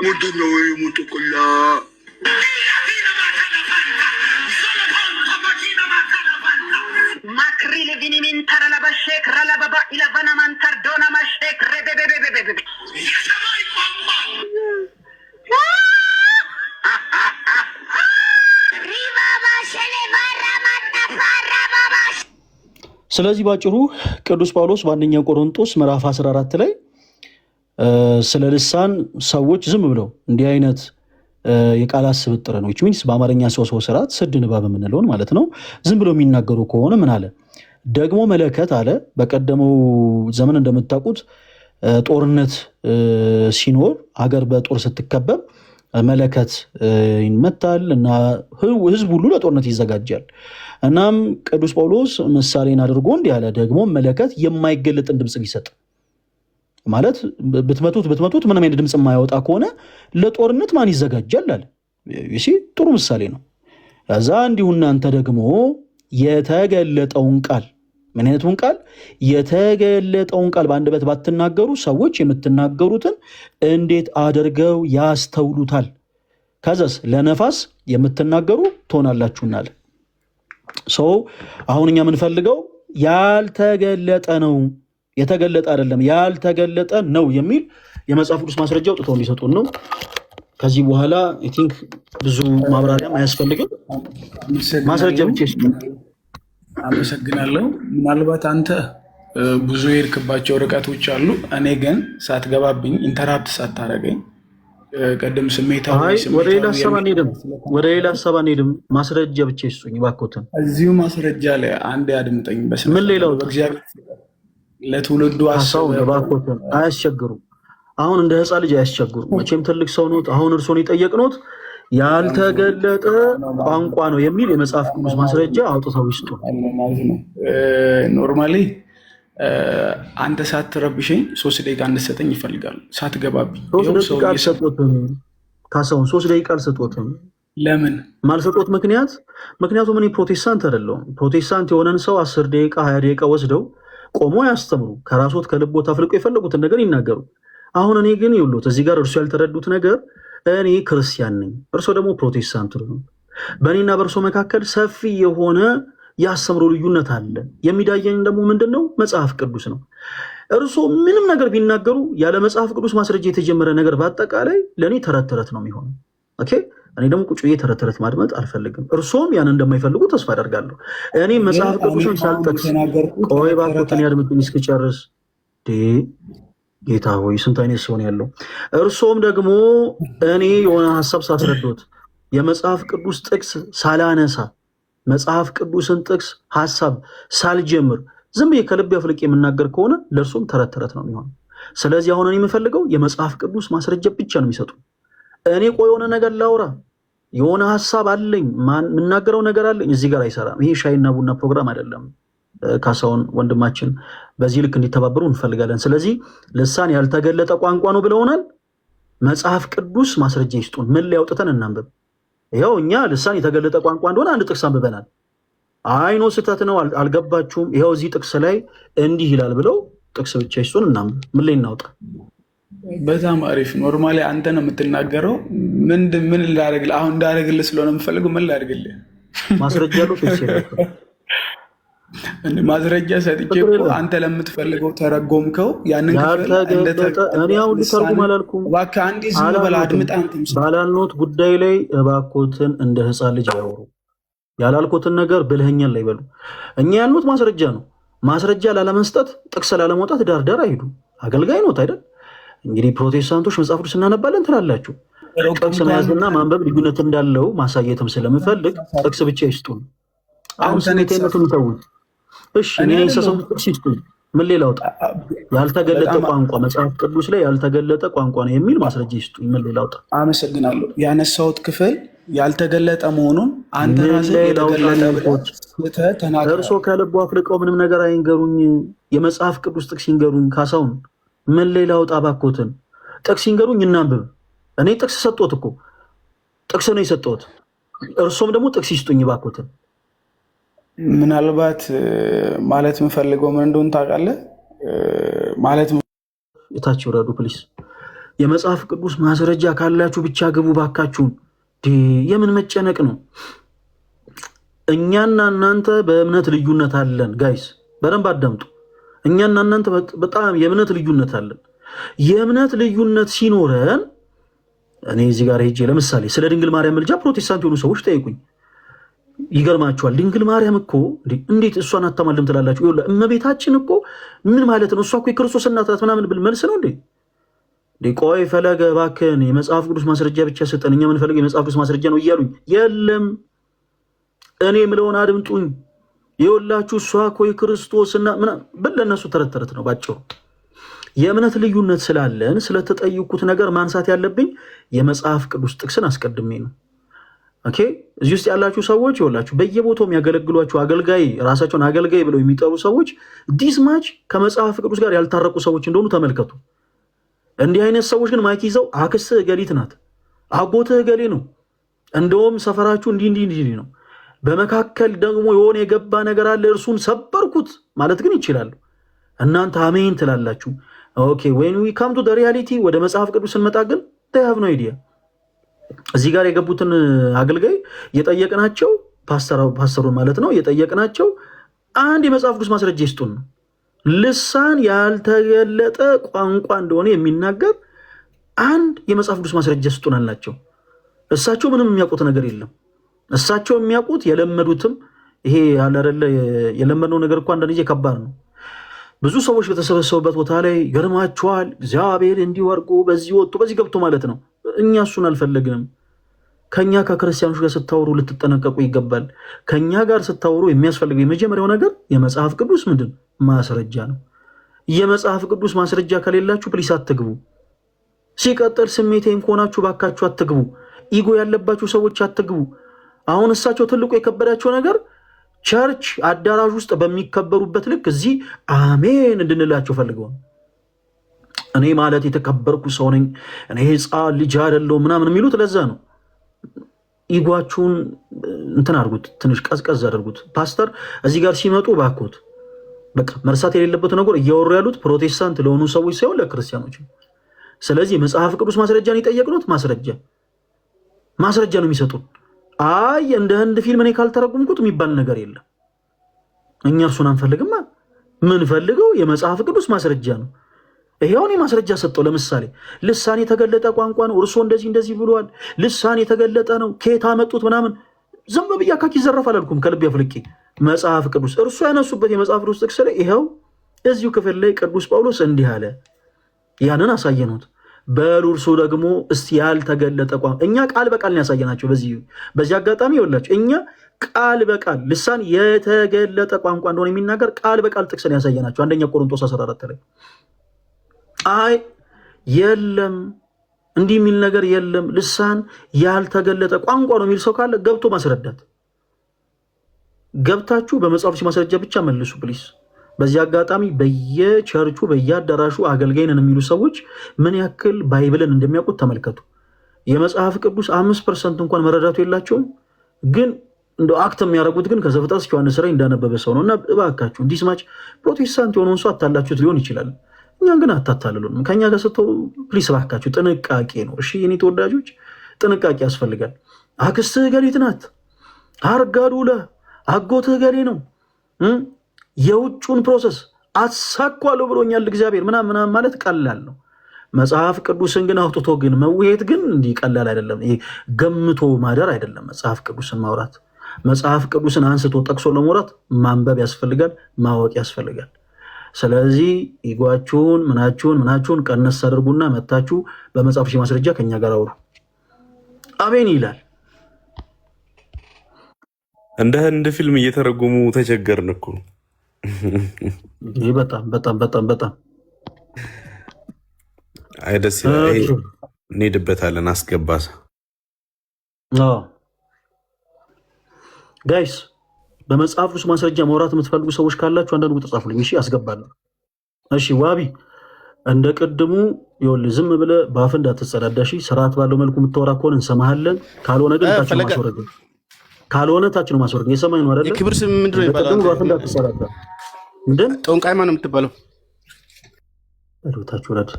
ምንድነው ሙጥቁላ? ማክሪል ቪኒሚን ተረለበሼክ ረለበባ ኢለቨና ማንተር ዶና ማሼክ ረበበበበበ የሰማይ ቋንቋ ስለዚህ ባጭሩ ቅዱስ ጳውሎስ በአንደኛ ቆሮንቶስ ምዕራፍ 14 ላይ ስለ ልሳን ሰዎች ዝም ብለው እንዲህ አይነት የቃላት ስብጥር ነው which means በአማርኛ ሰው ስርዓት ስድ ንባብ የምንለውን ማለት ነው ዝም ብለው የሚናገሩ ከሆነ ምን አለ ደግሞ መለከት አለ። በቀደመው ዘመን እንደምታውቁት ጦርነት ሲኖር ሀገር በጦር ስትከበብ መለከት ይመታል እና ህዝብ ሁሉ ለጦርነት ይዘጋጃል። እናም ቅዱስ ጳውሎስ ምሳሌን አድርጎ እንዲህ አለ ደግሞ መለከት የማይገለጥን ድምጽ ቢሰጥ ማለት ብትመቱት ምንም አይነት ድምጽ የማያወጣ ከሆነ ለጦርነት ማን ይዘጋጃል አለ። እሺ ጥሩ ምሳሌ ነው። ከዛ እንዲሁ እናንተ ደግሞ የተገለጠውን ቃል ምን አይነቱን ቃል? የተገለጠውን ቃል በአንደበት ባትናገሩ ሰዎች የምትናገሩትን እንዴት አድርገው ያስተውሉታል? ከዛስ ለነፋስ የምትናገሩ ትሆናላችሁናል። ሰው አሁን እኛ የምንፈልገው ያልተገለጠ ነው የተገለጠ አይደለም ያልተገለጠ ነው የሚል የመጽሐፍ ቅዱስ ማስረጃ አውጥተው እንዲሰጡን ነው። ከዚህ በኋላ አይ ቲንክ ብዙ ማብራሪያም አያስፈልግም። ማስረጃ ብቻ አመሰግናለሁ። ምናልባት አንተ ብዙ የሄድክባቸው ርቀቶች አሉ። እኔ ግን ሳትገባብኝ ኢንተራፕት ሳታረገኝ ቀደም ስሜታዊ ወደ ሌላ ሀሳብ አንሄድም። ማስረጃ ብቻ ይስጡኝ እባክዎትን። እዚሁ ማስረጃ ላይ አንድ አድምጠኝ። ምን ሌላው በእግዚአብሔር ለትውልዱ ሀሳብ እባክዎትን አያስቸግሩም። አሁን እንደ ህፃን ልጅ አያስቸግሩም። መቼም ትልቅ ሰው ኖት። አሁን እርሶን የጠየቅኖት ያልተገለጠ ቋንቋ ነው የሚል የመጽሐፍ ቅዱስ ማስረጃ አውጥተው ይስጡ። ኖርማሊ አንተ ሳትረብሸኝ 3 ደቂቃ እንድትሰጠኝ ይፈልጋሉ። ሳትገባብኝ 3 ደቂቃ አልሰጦትም። ካሳሁን 3 ደቂቃ አልሰጦትም። ለምን ማልሰጦት? ምክንያቱም እኔ ፕሮቴስታንት አይደለሁም። ፕሮቴስታንት የሆነን ሰው 10 ደቂቃ 20 ደቂቃ ወስደው ቆሞ ያስተምሩ፣ ከራስዎት ከልቦት አፍልቆ የፈለጉትን ነገር ይናገሩ። አሁን እኔ ግን ይኸውልዎት እዚህ ጋር እርሱ ያልተረዱት ነገር እኔ ክርስቲያን ነኝ፣ እርሶ ደግሞ ፕሮቴስታንት ነው። በእኔና በእርሶ መካከል ሰፊ የሆነ የአስተምሮ ልዩነት አለ። የሚዳየኝ ደግሞ ምንድነው? መጽሐፍ ቅዱስ ነው። እርሶ ምንም ነገር ቢናገሩ ያለ መጽሐፍ ቅዱስ ማስረጃ የተጀመረ ነገር በአጠቃላይ ለእኔ ተረት ተረት ነው የሚሆነው። ኦኬ። እኔ ደግሞ ቁጭ ብዬ ተረት ተረት ማድመጥ አልፈልግም። እርሶም ያን እንደማይፈልጉ ተስፋ አደርጋለሁ። እኔ መጽሐፍ ቅዱስን ሳልጠቅስ ቆይ እባክዎትን ያድምጡኝ እስክጨርስ። ጌታ ሆይ ስንት አይነት ሰው ነው ያለው። እርሶም ደግሞ እኔ የሆነ ሀሳብ ሳስረዶት የመጽሐፍ ቅዱስ ጥቅስ ሳላነሳ መጽሐፍ ቅዱስን ጥቅስ ሀሳብ ሳልጀምር ዝም ብዬ ከልብ ያፍልቅ የምናገር ከሆነ ለእርሱም ተረት ተረት ነው የሚሆነው። ስለዚህ አሁን እኔ የምፈልገው የመጽሐፍ ቅዱስ ማስረጃ ብቻ ነው የሚሰጡ። እኔ ቆይ የሆነ ነገር ላውራ የሆነ ሀሳብ አለኝ የምናገረው ነገር አለኝ እዚህ ጋር አይሰራም። ይሄ ሻይና ቡና ፕሮግራም አይደለም። ካሳሁን ወንድማችን በዚህ ልክ እንዲተባበሩ እንፈልጋለን። ስለዚህ ልሳን ያልተገለጠ ቋንቋ ነው ብለውናል። መጽሐፍ ቅዱስ ማስረጃ ይስጡን። ምን ላይ አውጥተን እናንብብ? ይኸው እኛ ልሳን የተገለጠ ቋንቋ እንደሆነ አንድ ጥቅስ አንብበናል። አይኖ ስህተት ነው አልገባችሁም፣ ይኸው እዚህ ጥቅስ ላይ እንዲህ ይላል ብለው ጥቅስ ብቻ ይስጡን እናንብብ። ምን ላይ እናውጣ? በጣም አሪፍ። ኖርማሊ አንተ ነው የምትናገረው። ምን ላደርግልህ? አሁን እንዳደርግልህ ስለሆነ የምፈልገው ምን ላደርግልህ? ማስረጃ ያለው ማስረጃ ሰጥቼ እኮ አንተ ለምትፈልገው ተረጎምከው። ያንን እኔ አሁን ልተርጉም አላልኩም። እባክህ አንዴ ዝም በል አድምጥ። ባላልኖት ጉዳይ ላይ እባክዎትን እንደ ሕፃን ልጅ አያወሩ። ያላልኩትን ነገር ብልህኛን ላይ በሉ። እኛ ያልኑት ማስረጃ ነው። ማስረጃ ላለመስጠት ጥቅስ ላለመውጣት ዳርዳር አይሄዱ። አገልጋይ ኖት አይደል? እንግዲህ ፕሮቴስታንቶች መጽሐፍ ቅዱስ እናነባለን ትላላችሁ። ጥቅስ መያዝና ማንበብ ልዩነት እንዳለው ማሳየትም ስለምፈልግ ጥቅስ ብቻ ይስጡን። አሁን ስሜቴነቱን ተውት። እሺ እኔ ሰሰው ጥቅስ ይስጡን። ምን ሌላ አውጣ? ያልተገለጠ ቋንቋ መጽሐፍ ቅዱስ ላይ ያልተገለጠ ቋንቋ ነው የሚል ማስረጃ ይስጡኝ። ምን ሌላ አውጣ? አመሰግናለሁ። ያነሳሁት ክፍል ያልተገለጠ መሆኑን አንተ ራስህ የተገለጠ ተናገር። እርሶ ከልቦ አፍልቀው ምንም ነገር አይንገሩኝ። የመጽሐፍ ቅዱስ ጥቅስ ይንገሩኝ። ካሳሁን ምን ሌላ አውጣ? ባኮትን ጥቅስ ይንገሩኝ እናንብብ። እኔ ጥቅስ ሰጠሁት እኮ ጥቅስ ነው የሰጠሁት። እርሶም ደግሞ ጥቅስ ይስጡኝ ባኮትን። ምናልባት ማለት የምፈልገው ምን እንደሆነ ታውቃለህ? ማለት የታች ይውረዱ ፕሊስ። የመጽሐፍ ቅዱስ ማስረጃ ካላችሁ ብቻ ግቡ ባካችሁን። የምን መጨነቅ ነው? እኛና እናንተ በእምነት ልዩነት አለን። ጋይስ በደንብ አዳምጡ። እኛና እናንተ በጣም የእምነት ልዩነት አለን። የእምነት ልዩነት ሲኖረን እኔ እዚህ ጋር ሄጄ ለምሳሌ ስለ ድንግል ማርያም ምልጃ ፕሮቴስታንት የሆኑ ሰዎች ጠይቁኝ። ይገርማቸዋል። ድንግል ማርያም እኮ እንዴት እሷን አታማልም ትላላችሁ? እመቤታችን እኮ ምን ማለት ነው? እሷ እኮ የክርስቶስ እናት ናት ምናምን ብል መልስ ነው እንዴ? ቆይ ፈለገ እባክህን የመጽሐፍ ቅዱስ ማስረጃ ብቻ ስጠን፣ እኛ የምንፈልገው የመጽሐፍ ቅዱስ ማስረጃ ነው እያሉኝ፣ የለም እኔ ምለውን አድምጡኝ። የወላችሁ እሷ እኮ የክርስቶስ እናት ብል ለእነሱ ተረት ተረት ነው ባጭሩ። የእምነት ልዩነት ስላለን ስለተጠየኩት ነገር ማንሳት ያለብኝ የመጽሐፍ ቅዱስ ጥቅስን አስቀድሜ ነው። ኦኬ እዚህ ውስጥ ያላችሁ ሰዎች ይወላችሁ በየቦታው የሚያገለግሏችሁ አገልጋይ ራሳቸውን አገልጋይ ብለው የሚጠሩ ሰዎች ዲስማች ከመጽሐፍ ቅዱስ ጋር ያልታረቁ ሰዎች እንደሆኑ ተመልከቱ። እንዲህ አይነት ሰዎች ግን ማይክ ይዘው አክስትህ እገሊት ናት፣ አጎትህ እገሌ ነው፣ እንደውም ሰፈራችሁ እንዲህ ነው፣ በመካከል ደግሞ የሆነ የገባ ነገር አለ እርሱን ሰበርኩት ማለት ግን ይችላሉ። እናንተ አሜን ትላላችሁ። ኦኬ when we come to the reality ወደ መጽሐፍ ቅዱስ ስንመጣ ግን they have no idea። እዚህ ጋር የገቡትን አገልጋይ የጠየቅናቸው ፓስተሩን ማለት ነው የጠየቅናቸው አንድ የመጽሐፍ ቅዱስ ማስረጃ ይስጡን ነው። ልሳን ያልተገለጠ ቋንቋ እንደሆነ የሚናገር አንድ የመጽሐፍ ቅዱስ ማስረጃ ይስጡን አልናቸው። እሳቸው ምንም የሚያውቁት ነገር የለም። እሳቸው የሚያውቁት የለመዱትም ይሄ ያለ አይደለ የለመድነው ነገር እኮ አንዳንድ ጊዜ ከባድ ነው። ብዙ ሰዎች በተሰበሰቡበት ቦታ ላይ ገርማቸዋል። እግዚአብሔር እንዲወርቁ በዚህ ወጡ በዚህ ገብቶ ማለት ነው። እኛ እሱን አልፈለግንም። ከኛ ከክርስቲያኖች ጋር ስታወሩ ልትጠነቀቁ ይገባል። ከኛ ጋር ስታወሩ የሚያስፈልገው የመጀመሪያው ነገር የመጽሐፍ ቅዱስ ምንድን ማስረጃ ነው። የመጽሐፍ ቅዱስ ማስረጃ ከሌላችሁ ፕሊስ አትግቡ። ሲቀጥል ስሜቴን ከሆናችሁ ባካችሁ አትግቡ። ኢጎ ያለባችሁ ሰዎች አትግቡ። አሁን እሳቸው ትልቁ የከበዳቸው ነገር ቸርች አዳራሽ ውስጥ በሚከበሩበት ልክ እዚህ አሜን እንድንላቸው ፈልገው ነው። እኔ ማለት የተከበርኩ ሰው ነኝ፣ እኔ ሕፃን ልጅ አይደለሁ ምናምን የሚሉት ለዛ ነው። ኢጓችሁን እንትን አድርጉት፣ ትንሽ ቀዝቀዝ አድርጉት። ፓስተር እዚህ ጋር ሲመጡ ባኮት በቃ መርሳት የሌለበት ነገር እያወሩ ያሉት ፕሮቴስታንት ለሆኑ ሰዎች ሳይሆን ለክርስቲያኖች። ስለዚህ መጽሐፍ ቅዱስ ማስረጃን የጠየቅነው ማስረጃ ነው የሚሰጡን። አይ እንደ ህንድ ፊልም እኔ ካልተረጉምኩት የሚባል ነገር የለም። እኛ እርሱን አንፈልግማ። ምን ፈልገው የመጽሐፍ ቅዱስ ማስረጃ ነው። ይሄውን ማስረጃ ሰጠው። ለምሳሌ ልሳን የተገለጠ ቋንቋ ነው፣ እርሶ እንደዚህ ብሏል፣ ልሳን የተገለጠ ነው፣ ከየት አመጡት ምናምን። ዝም ብዬ አካኪ ይዘረፋል አልኩም፣ ከልብ ያፍልቄ መጽሐፍ ቅዱስ እርሱ ያነሱበት የመጽሐፍ ቅዱስ ጥቅስ ላይ ይሄው እዚሁ ክፍል ላይ ቅዱስ ጳውሎስ እንዲህ አለ፣ ያንን አሳየኑት። በሉ እርሱ ደግሞ እስቲ ያልተገለጠ ቋንቋ እኛ ቃል በቃል ያሳየናቸው። በዚህ አጋጣሚ ይኸውላችሁ እኛ ቃል በቃል ልሳን የተገለጠ ቋንቋ እንደሆነ የሚናገር ቃል በቃል ጥቅስን ያሳየናቸው። አንደኛ ቆሮንቶስ 14 ላይ አይ የለም እንዲህ የሚል ነገር የለም፣ ልሳን ያልተገለጠ ቋንቋ ነው የሚል ሰው ካለ ገብቶ ማስረዳት። ገብታችሁ በመጽሐፍ ማስረጃ ብቻ መልሱ ፕሊስ። በዚህ አጋጣሚ በየቸርቹ በየአዳራሹ አገልጋይ ነን የሚሉ ሰዎች ምን ያክል ባይብልን እንደሚያውቁት ተመልከቱ። የመጽሐፍ ቅዱስ 5% እንኳን መረዳቱ የላቸውም፣ ግን እንደው አክት የሚያደርጉት ግን ከዘፍጥረት እስከ ዮሐንስ ራዕይ እንዳነበበ ሰው ነው። እና እባካችሁ እንዲስማች ፕሮቴስታንት የሆነውን ሰው አታላችሁት ሊሆን ይችላል፣ እኛን ግን አታታልሉንም። ከኛ ጋር ስትሆኑ ፕሊስ እባካችሁ ጥንቃቄ ነው። እሺ የኔ ተወዳጆች ጥንቃቄ ያስፈልጋል። አክስትህ ገሊት ናት፣ አርጋዱለ አጎትህ ገሌ ነው፣ የውጩን ፕሮሰስ አሳኳለሁ ብሎኛል እግዚአብሔር ምናምን ማለት ቀላል ነው። መጽሐፍ ቅዱስን ግን አውጥቶ ግን መውሄት ግን እንዲህ ቀላል አይደለም። ይሄ ገምቶ ማደር አይደለም። መጽሐፍ ቅዱስን ማውራት መጽሐፍ ቅዱስን አንስቶ ጠቅሶ ለመውራት ማንበብ ያስፈልጋል፣ ማወቅ ያስፈልጋል። ስለዚህ ይጓችሁን ምናችሁን ቀነስ አድርጉና መታችሁ በመጽሐፍ ማስረጃ ከኛ ጋር አውሩ። አሜን ይላል። እንደ ህንድ ፊልም እየተረጎሙ ተቸገርን እኮ። በጣም አይ ደስ ይላል። እንሄድበታለን። አስገባሳ ጋይስ በመጽሐፍ ውስጥ ማስረጃ ማውራት የምትፈልጉ ሰዎች ካላችሁ አንዳንድ ቁጥር ጻፉልኝ። እሺ አስገባለሁ። እሺ ዋቢ እንደ ቅድሙ ይኸውልህ ዝም ብለህ በአፍ እንዳትጸዳዳ። እሺ ስርዓት ባለው መልኩ የምታወራ ከሆነ እንሰማሃለን። ካልሆነ ግን ታች ነው ማስወረድ። የሰማኝ ነው አይደል? የክብር ስም ምንድን ነው ይባላል? በአፍ እንዳትጸዳዳ። ምንድን ጠንቋይ ማን ነው የምትባለው? ታች ወረድ።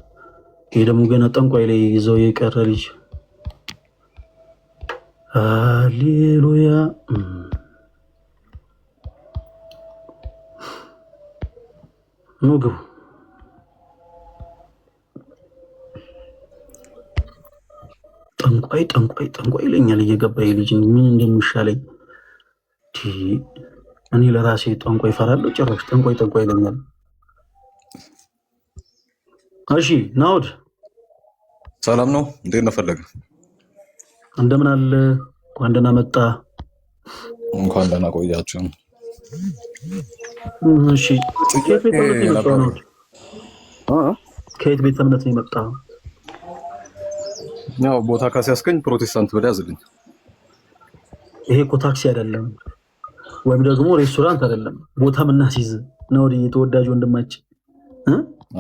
ይሄ ደግሞ ገና ጠንቋይ ላይ ይዘው የቀረ ልጅ። ሃሌሉያ ምግቡ ጠንቋይ ይለኛል እየገባ ልጅ ምን እንደሚሻለኝ እኔ ለራሴ ጠንቋይ እፈራለሁ። ጭራሽ ጠንቋይ ይለኛል። እሺ ናውድ ሰላም ነው? እንዴት ነው ፈለገ? እንደምን አለ? እንኳን ደህና መጣ። እንኳን ደህና ቆያችሁ። እሺ ከየት ቤተ እምነት ነው የመጣው? ያው ቦታ ካሲያስገኝ ፕሮቴስታንት ብለህ ያዝልኝ። ይሄ እኮ ታክሲ አይደለም ወይም ደግሞ ሬስቶራንት አይደለም። ቦታ ምናስይዝ ነው ወደ የተወዳጅ ወንድማችን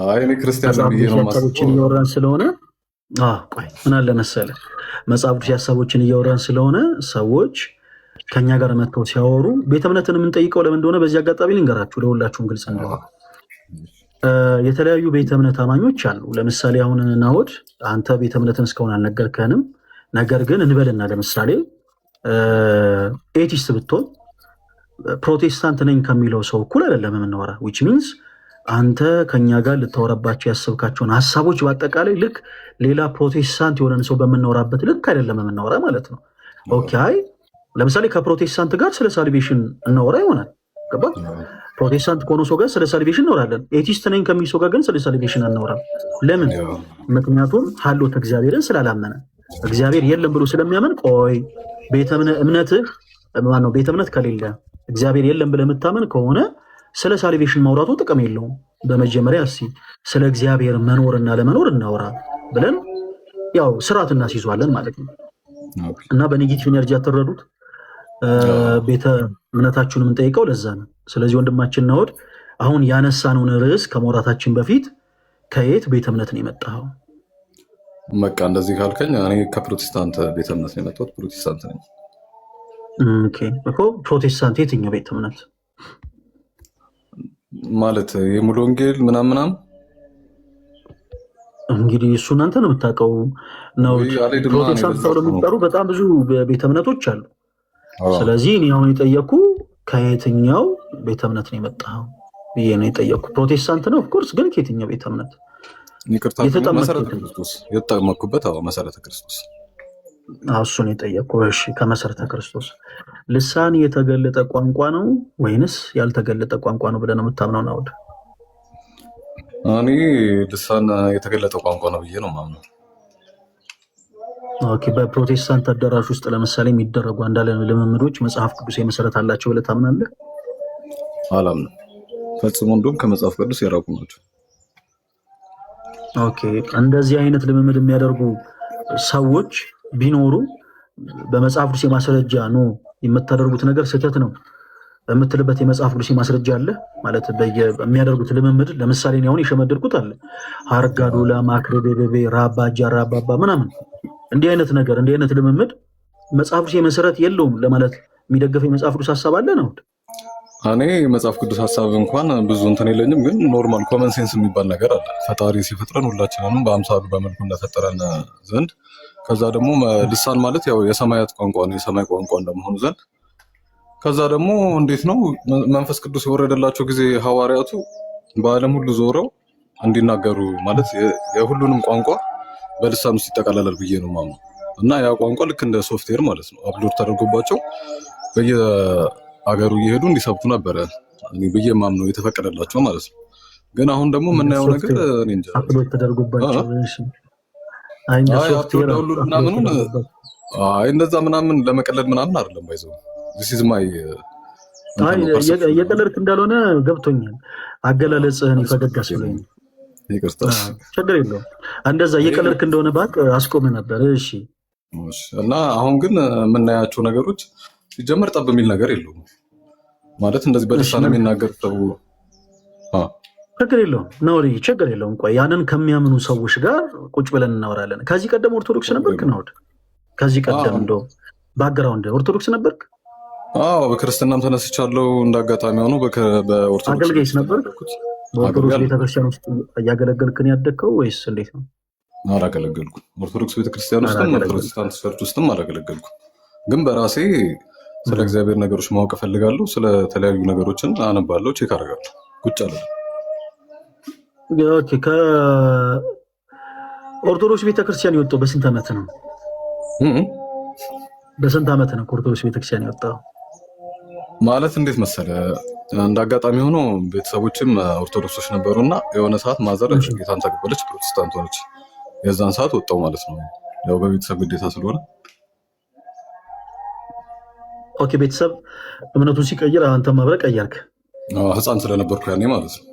አይ እኔ ክርስቲያን ነኝ ብዬ ነው ማሰቦችን እያወራን ስለሆነ ቆይ ምን አለ መሰለህ መጽሐፍ ቅዱስ ሐሳቦችን እያወራን ስለሆነ ሰዎች ከኛ ጋር መጥተው ሲያወሩ ቤተ እምነትን የምንጠይቀው ለምን እንደሆነ በዚህ አጋጣሚ ልንገራችሁ ለሁላችሁም ግልጽ እንደሆነ። የተለያዩ ቤተ እምነት አማኞች አሉ። ለምሳሌ አሁን ናውድ አንተ ቤተ እምነትን እስካሁን አልነገርከንም። ነገር ግን እንበልና ለምሳሌ ኤቲስት ብትሆን ፕሮቴስታንት ነኝ ከሚለው ሰው እኩል አይደለም የምናወራ። which means አንተ ከኛ ጋር ልታወራባቸው ያሰብካቸውን ሐሳቦች በአጠቃላይ ልክ ሌላ ፕሮቴስታንት የሆነን ሰው በምናወራበት ልክ አይደለም የምናወራ ማለት ነው። ኦኬ ለምሳሌ ከፕሮቴስታንት ጋር ስለ ሳልቬሽን እናወራ ይሆናል። ገባ? ፕሮቴስታንት ከሆነ ሰው ጋር ስለ ሳልቬሽን እናወራለን። ኤቲስት ነኝ ከሚል ሰው ጋር ግን ስለ ሳልቬሽን አናወራም። ለምን? ምክንያቱም ሀሎተ እግዚአብሔርን ስላላመነ እግዚአብሔር የለም ብሎ ስለሚያምን። ቆይ ቤተ እምነት ከሌለ እግዚአብሔር የለም ብለህ የምታመን ከሆነ ስለ ሳልቬሽን ማውራቱ ጥቅም የለውም። በመጀመሪያ ስለ እግዚአብሔር መኖርና ለመኖር እናወራ ብለን ያው ስርዓት እናስይዟለን ማለት ነው። እና በኔጌቲቭ ኤነርጂ አትረዱት። ቤተ እምነታችሁን የምንጠይቀው ለዛ ነው። ስለዚህ ወንድማችን ናውድ አሁን ያነሳነውን ርዕስ ከመውራታችን በፊት ከየት ቤተ እምነት ነው የመጣኸው? በቃ እንደዚህ ካልከኝ እኔ ከፕሮቴስታንት ቤተ እምነት ነው የመጣሁት። ፕሮቴስታንት ነኝ። ኦኬ እኮ ፕሮቴስታንት የትኛው ቤተ እምነት ማለት? የሙሉ ወንጌል ምናምን እንግዲህ እሱ እናንተ ነው የምታውቀው። ነው ፕሮቴስታንት ተብለው የሚጠሩ በጣም ብዙ ቤተ እምነቶች አሉ። ስለዚህ እኔ አሁን የጠየኩ ከየትኛው ቤተ እምነት ነው የመጣኸው ብዬ ነው የጠየኩ። ፕሮቴስታንት ነው ኦፍኮርስ፣ ግን ከየትኛው ቤተ እምነት? ይቅርታ መሰረተ ክርስቶስ የተጠመቅኩበት መሰረተ ክርስቶስ እሱን የጠየቅኩህ። እሺ ከመሰረተ ክርስቶስ ልሳን የተገለጠ ቋንቋ ነው ወይንስ ያልተገለጠ ቋንቋ ነው ብለህ ነው የምታምነው? ናውድ እኔ ልሳን የተገለጠ ቋንቋ ነው ብዬ ነው የማምነው። ኦኬ በፕሮቴስታንት አዳራሽ ውስጥ ለምሳሌ የሚደረጉ አንዳንድ ልምምዶች መጽሐፍ ቅዱስ መሰረት አላቸው ብለህ ታምናለህ? አላምንም ፈጽሞ። እንደውም ከመጽሐፍ ቅዱስ የራቁ ናቸው። ኦኬ እንደዚህ አይነት ልምምድ የሚያደርጉ ሰዎች ቢኖሩ በመጽሐፍ ቅዱስ ማስረጃ ነው የምታደርጉት ነገር ስህተት ነው የምትልበት የመጽሐፍ ቅዱስ ማስረጃ አለ ማለት የሚያደርጉት ልምምድ? ለምሳሌ ነው አሁን የሸመደድኩት አለ አርጋዶላ ማክረቤቤ ራባጃ ራባባ ምናምን እንዲህ አይነት ነገር እንዲህ አይነት ልምምድ መጽሐፍ ቅዱስ መሰረት የለውም ለማለት የሚደገፍ የመጽሐፍ ቅዱስ ሐሳብ አለ ነው? እኔ መጽሐፍ ቅዱስ ሐሳብ እንኳን ብዙ እንትን የለኝም፣ ግን ኖርማል ኮመን ሴንስ የሚባል ነገር አለ። ፈጣሪ ሲፈጥረን ሁላችንንም በአምሳሉ በመልኩ እንደፈጠረን ዘንድ ከዛ ደግሞ ልሳን ማለት ያው የሰማያት ቋንቋ ነው፣ የሰማይ ቋንቋ እንደመሆኑ ዘንድ ከዛ ደግሞ እንዴት ነው መንፈስ ቅዱስ የወረደላቸው ጊዜ ሐዋርያቱ በዓለም ሁሉ ዞረው እንዲናገሩ ማለት የሁሉንም ቋንቋ በልሳን ውስጥ ይጠቃለላል ብዬ ነው የማምነው። እና ያ ቋንቋ ልክ እንደ ሶፍትዌር ማለት ነው አፕሎድ ተደርጎባቸው በየአገሩ እየሄዱ እንዲሰብኩ ነበረ ብዬ የማምነው የተፈቀደላቸው ማለት ነው። ግን አሁን ደግሞ የምናየው ነገር እኔ እንጃ አፕሎድ ተደርጎባቸው እንደዛ ምናምን ለመቀለድ ምናምን አይደለም ባይዘው እየቀለድክ እንዳልሆነ ገብቶኛል። አገላለጽህን ይፈገግ አስብለኝ። ችግር የለውም። እንደዛ እየቀለድክ እንደሆነ ባክ አስቆም ነበር። እሺ እና አሁን ግን የምናያቸው ነገሮች ሲጀመር ጠብ የሚል ነገር የለውም ማለት እንደዚህ በልሳን የሚናገር ሰው ችግር የለውም ነው ችግር የለውም። ቆይ ያንን ከሚያምኑ ሰዎች ጋር ቁጭ ብለን እናወራለን። ከዚህ ቀደም ኦርቶዶክስ ነበርክ ነው? ከዚህ ቀደም እንደው ባክግራውንድ ኦርቶዶክስ ነበርክ? አዎ በክርስትናም ተነስቻለሁ። እንዳጋጣሚ ሆኖ በኦርቶዶክስ አገልጋይስ ነበርክ? በኦርቶዶክስ ቤተክርስቲያን ውስጥ እያገለገልክን ያደግከው ወይስ እንዴት ነው? አላገለገልኩም። ኦርቶዶክስ ቤተክርስቲያን ውስጥም ፕሮቴስታንት ቸርች ውስጥም አላገለገልኩም። ግን በራሴ ስለ እግዚአብሔር ነገሮች ማወቅ እፈልጋለሁ። ስለተለያዩ ነገሮችን አነባለሁ፣ ቼክ አደርጋለሁ። ቁጭ አለ። ኦኬ ከኦርቶዶክስ ቤተክርስቲያን የወጣው በስንት ዓመት ነው? በስንት ዓመት ነው ከኦርቶዶክስ ቤተክርስቲያን የወጣው? ማለት እንዴት መሰለ እንዳጋጣሚ ሆኖ ቤተሰቦችም ኦርቶዶክሶች ነበሩና የሆነ ሰዓት ማዘር ጌታን ተቀበለች፣ ፕሮቴስታንት ሆነች። የዛን ሰዓት ወጣው ማለት ነው። ያው በቤተሰብ ግዴታ ስለሆነ። ኦኬ ቤተሰብ እምነቱን ሲቀይር አንተም አብረህ ቀየርክ? ህፃን ስለነበርኩ ያኔ ማለት ነው።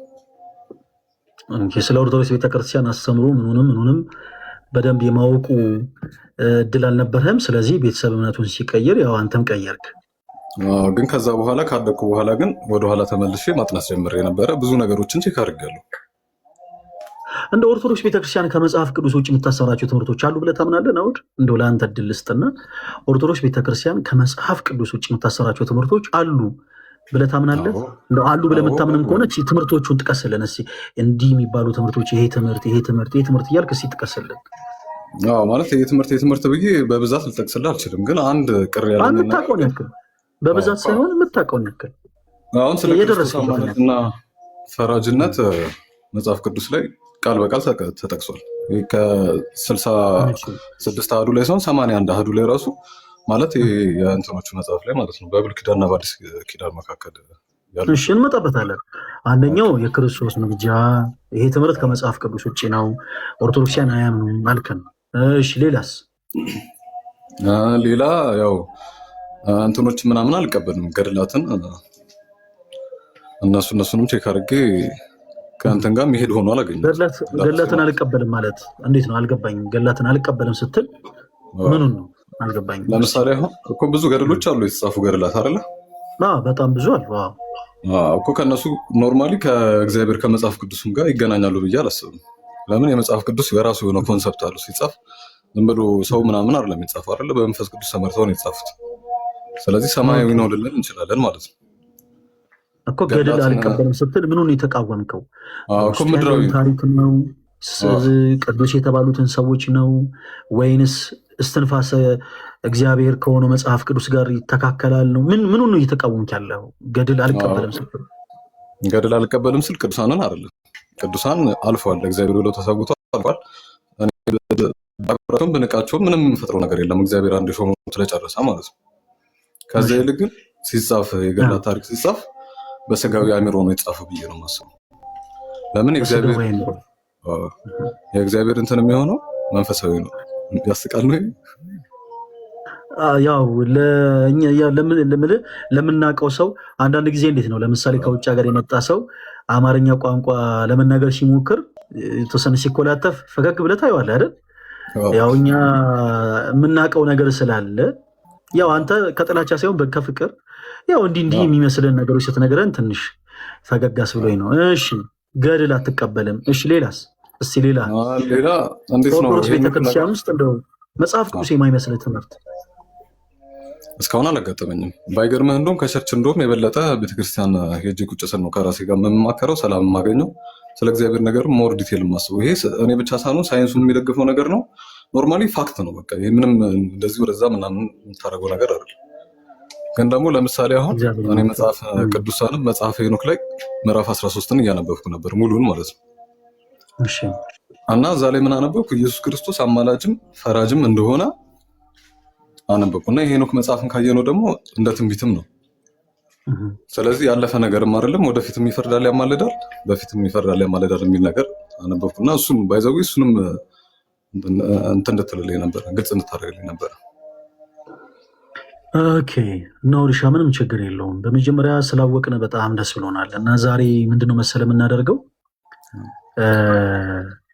ስለ ኦርቶዶክስ ቤተክርስቲያን አስተምሮ ምኑንም በደንብ የማወቁ እድል አልነበረም። ስለዚህ ቤተሰብ እምነቱን ሲቀይር ያው አንተም ቀየርክ። ግን ከዛ በኋላ ካደኩ በኋላ ግን ወደኋላ ተመልሼ ማጥናት ጀምሬ የነበረ ብዙ ነገሮችን ቼክ አድርጋለሁ። እንደ ኦርቶዶክስ ቤተክርስቲያን ከመጽሐፍ ቅዱስ ውጭ የምታስተምራቸው ትምህርቶች አሉ ብለህ ታምናለህ? ናውድ እንደው ለአንተ እድል ልስጥና ኦርቶዶክስ ቤተክርስቲያን ከመጽሐፍ ቅዱስ ውጭ የምታስተምራቸው ትምህርቶች አሉ ብለህ ታምናለህ? እንደው አሉ ብለህ የምታምንም ከሆነ ትምህርቶቹን ጥቀስልን እስኪ። እንዲህ የሚባሉ ትምህርቶች ይሄ ትምህርት እያልክ እስኪ ጥቀስልን። ማለት ይሄ ትምህርት ብዬ በብዛት ልጠቅስልህ አልችልም። ግን አንድ ቅር ያለ የምታውቀውን ያክል በብዛት ሳይሆን የምታውቀውን ያክል አሁን ስለ ክርስቶስ አማላጅና ፈራጅነት መጽሐፍ ቅዱስ ላይ ቃል በቃል ተጠቅሷል። ከ66 አህዱ ላይ ሲሆን 81 አህዱ ላይ ራሱ ማለት የእንትኖቹ መጽሐፍ ላይ ማለት ነው በብሉይ ኪዳንና በአዲስ ኪዳን መካከል ያሉ እንመጣበታለን። አንደኛው የክርስቶስ ምልጃ፣ ይሄ ትምህርት ከመጽሐፍ ቅዱስ ውጭ ነው፣ ኦርቶዶክሲያን አያምኑም አልከን። እሺ ሌላስ? ሌላ ያው እንትኖች ምናምን አልቀበልም፣ ገድላትን እነሱንም ቼክ አድርጌ ከእንትን ጋር የሚሄድ ሆኖ አላገኘሁም። ገድላትን አልቀበልም ማለት እንዴት ነው? አልገባኝም። ገድላትን አልቀበልም ስትል ምኑን ነው? አልገባኝም። ለምሳሌ አሁን እኮ ብዙ ገድሎች አሉ የተጻፉ ገድላት አይደለ? በጣም ብዙ አሉ እኮ ከእነሱ ኖርማሊ ከእግዚአብሔር ከመጽሐፍ ቅዱስም ጋር ይገናኛሉ ብዬ አላስብም። ለምን? የመጽሐፍ ቅዱስ የራሱ የሆነ ኮንሰፕት አሉ ሲጻፍ ዝም ብሎ ሰው ምናምን አይደለም የጻፈው አይደለ? በመንፈስ ቅዱስ ተመርተው ነው የጻፉት። ስለዚህ ሰማያዊ ነው ልንል እንችላለን ማለት ነው እኮ። ገድል አልቀበልም ስትል ምኑን የተቃወምከው? ምድራዊ ታሪክ ነው? ቅዱስ የተባሉትን ሰዎች ነው ወይንስ እስትንፋሰ እግዚአብሔር ከሆነው መጽሐፍ ቅዱስ ጋር ይተካከላል ነው? ምኑን ነው እየተቃወምክ ያለው? ገድል አልቀበልም ስትል ገድል አልቀበልም ስል ቅዱሳንን አይደለም። ቅዱሳን አልፈዋል፣ እግዚአብሔር ብለው ተሰውተዋል። አልቋል። ባብራቱም ብንቃቸውም ምንም የምፈጥረው ነገር የለም እግዚአብሔር አንድ ሾሞ ስለጨረሰ ማለት ነው። ከዛ ይልቅ ግን ሲጻፍ የገድላት ታሪክ ሲጻፍ በስጋዊ አእምሮ ነው የተጻፈው ብዬ ነው የማስበው። ለምን የእግዚአብሔር እንትን የሚሆነው መንፈሳዊ ነው። ያስቃል ነው ያው ለምናውቀው ሰው አንዳንድ ጊዜ እንዴት ነው ለምሳሌ ከውጭ ሀገር የመጣ ሰው አማርኛ ቋንቋ ለመናገር ሲሞክር የተወሰነ ሲኮላተፍ ፈገግ ብለህ ታየዋለህ አይደል? ያው እኛ የምናውቀው ነገር ስላለ ያው አንተ ከጥላቻ ሳይሆን ከፍቅር ያው እንዲህ የሚመስልን ነገሮች ስትነግረን ትንሽ ፈገጋስ ብሎኝ ነው። እሺ ገድል አትቀበልም። እሺ ሌላስ? እስቲ ሌላ እንዴት ነው ኦርቶዶክስ ቤተክርስቲያን ውስጥ እንደው መጽሐፍ ቅዱስ የማይመስል ትምህርት እስካሁን አላጋጠመኝም። ባይገርምህ እንደውም ከቸርች እንደውም የበለጠ ቤተክርስቲያን ሄጄ ቁጭ ስል ነው ከራሴ ጋር የምማከረው፣ ሰላም የማገኘው፣ ስለ እግዚአብሔር ነገር ሞር ዲቴል የማስበው። ይሄ እኔ ብቻ ሳይሆን ሳይንሱን የሚደግፈው ነገር ነው። ኖርማሊ ፋክት ነው። በቃ ይሄ ምንም እንደዚህ ወደዛ ምናምን የምታደርገው ነገር አይደለም። ግን ደግሞ ለምሳሌ አሁን እኔ መጽሐፍ ቅዱሳንም መጽሐፈ ሄኖክ ላይ ምዕራፍ 13ን እያነበብኩ ነበር ሙሉን ማለት ነው። እሺ እና እዛ ላይ ምን አነበብኩ? ኢየሱስ ክርስቶስ አማላጅም ፈራጅም እንደሆነ አነበብኩ። እና የሄኖክ መጽሐፍን ካየነው ደግሞ እንደ ትንቢትም ነው። ስለዚህ ያለፈ ነገርም አይደለም፣ ወደፊትም ይፈርዳል ያማልዳል፣ በፊትም ይፈርዳል ያማልዳል የሚል ነገር አነበብኩና እሱን ባይዘው እሱንም እንትን እንድትልልኝ ነበር፣ ግልጽ እንድታደርግልኝ ነበር። ኦኬ ኖርሻ ምንም ችግር የለውም። በመጀመሪያ ስላወቅነ በጣም ደስ ብሎናል። እና ዛሬ ምንድነው መሰለ የምናደርገው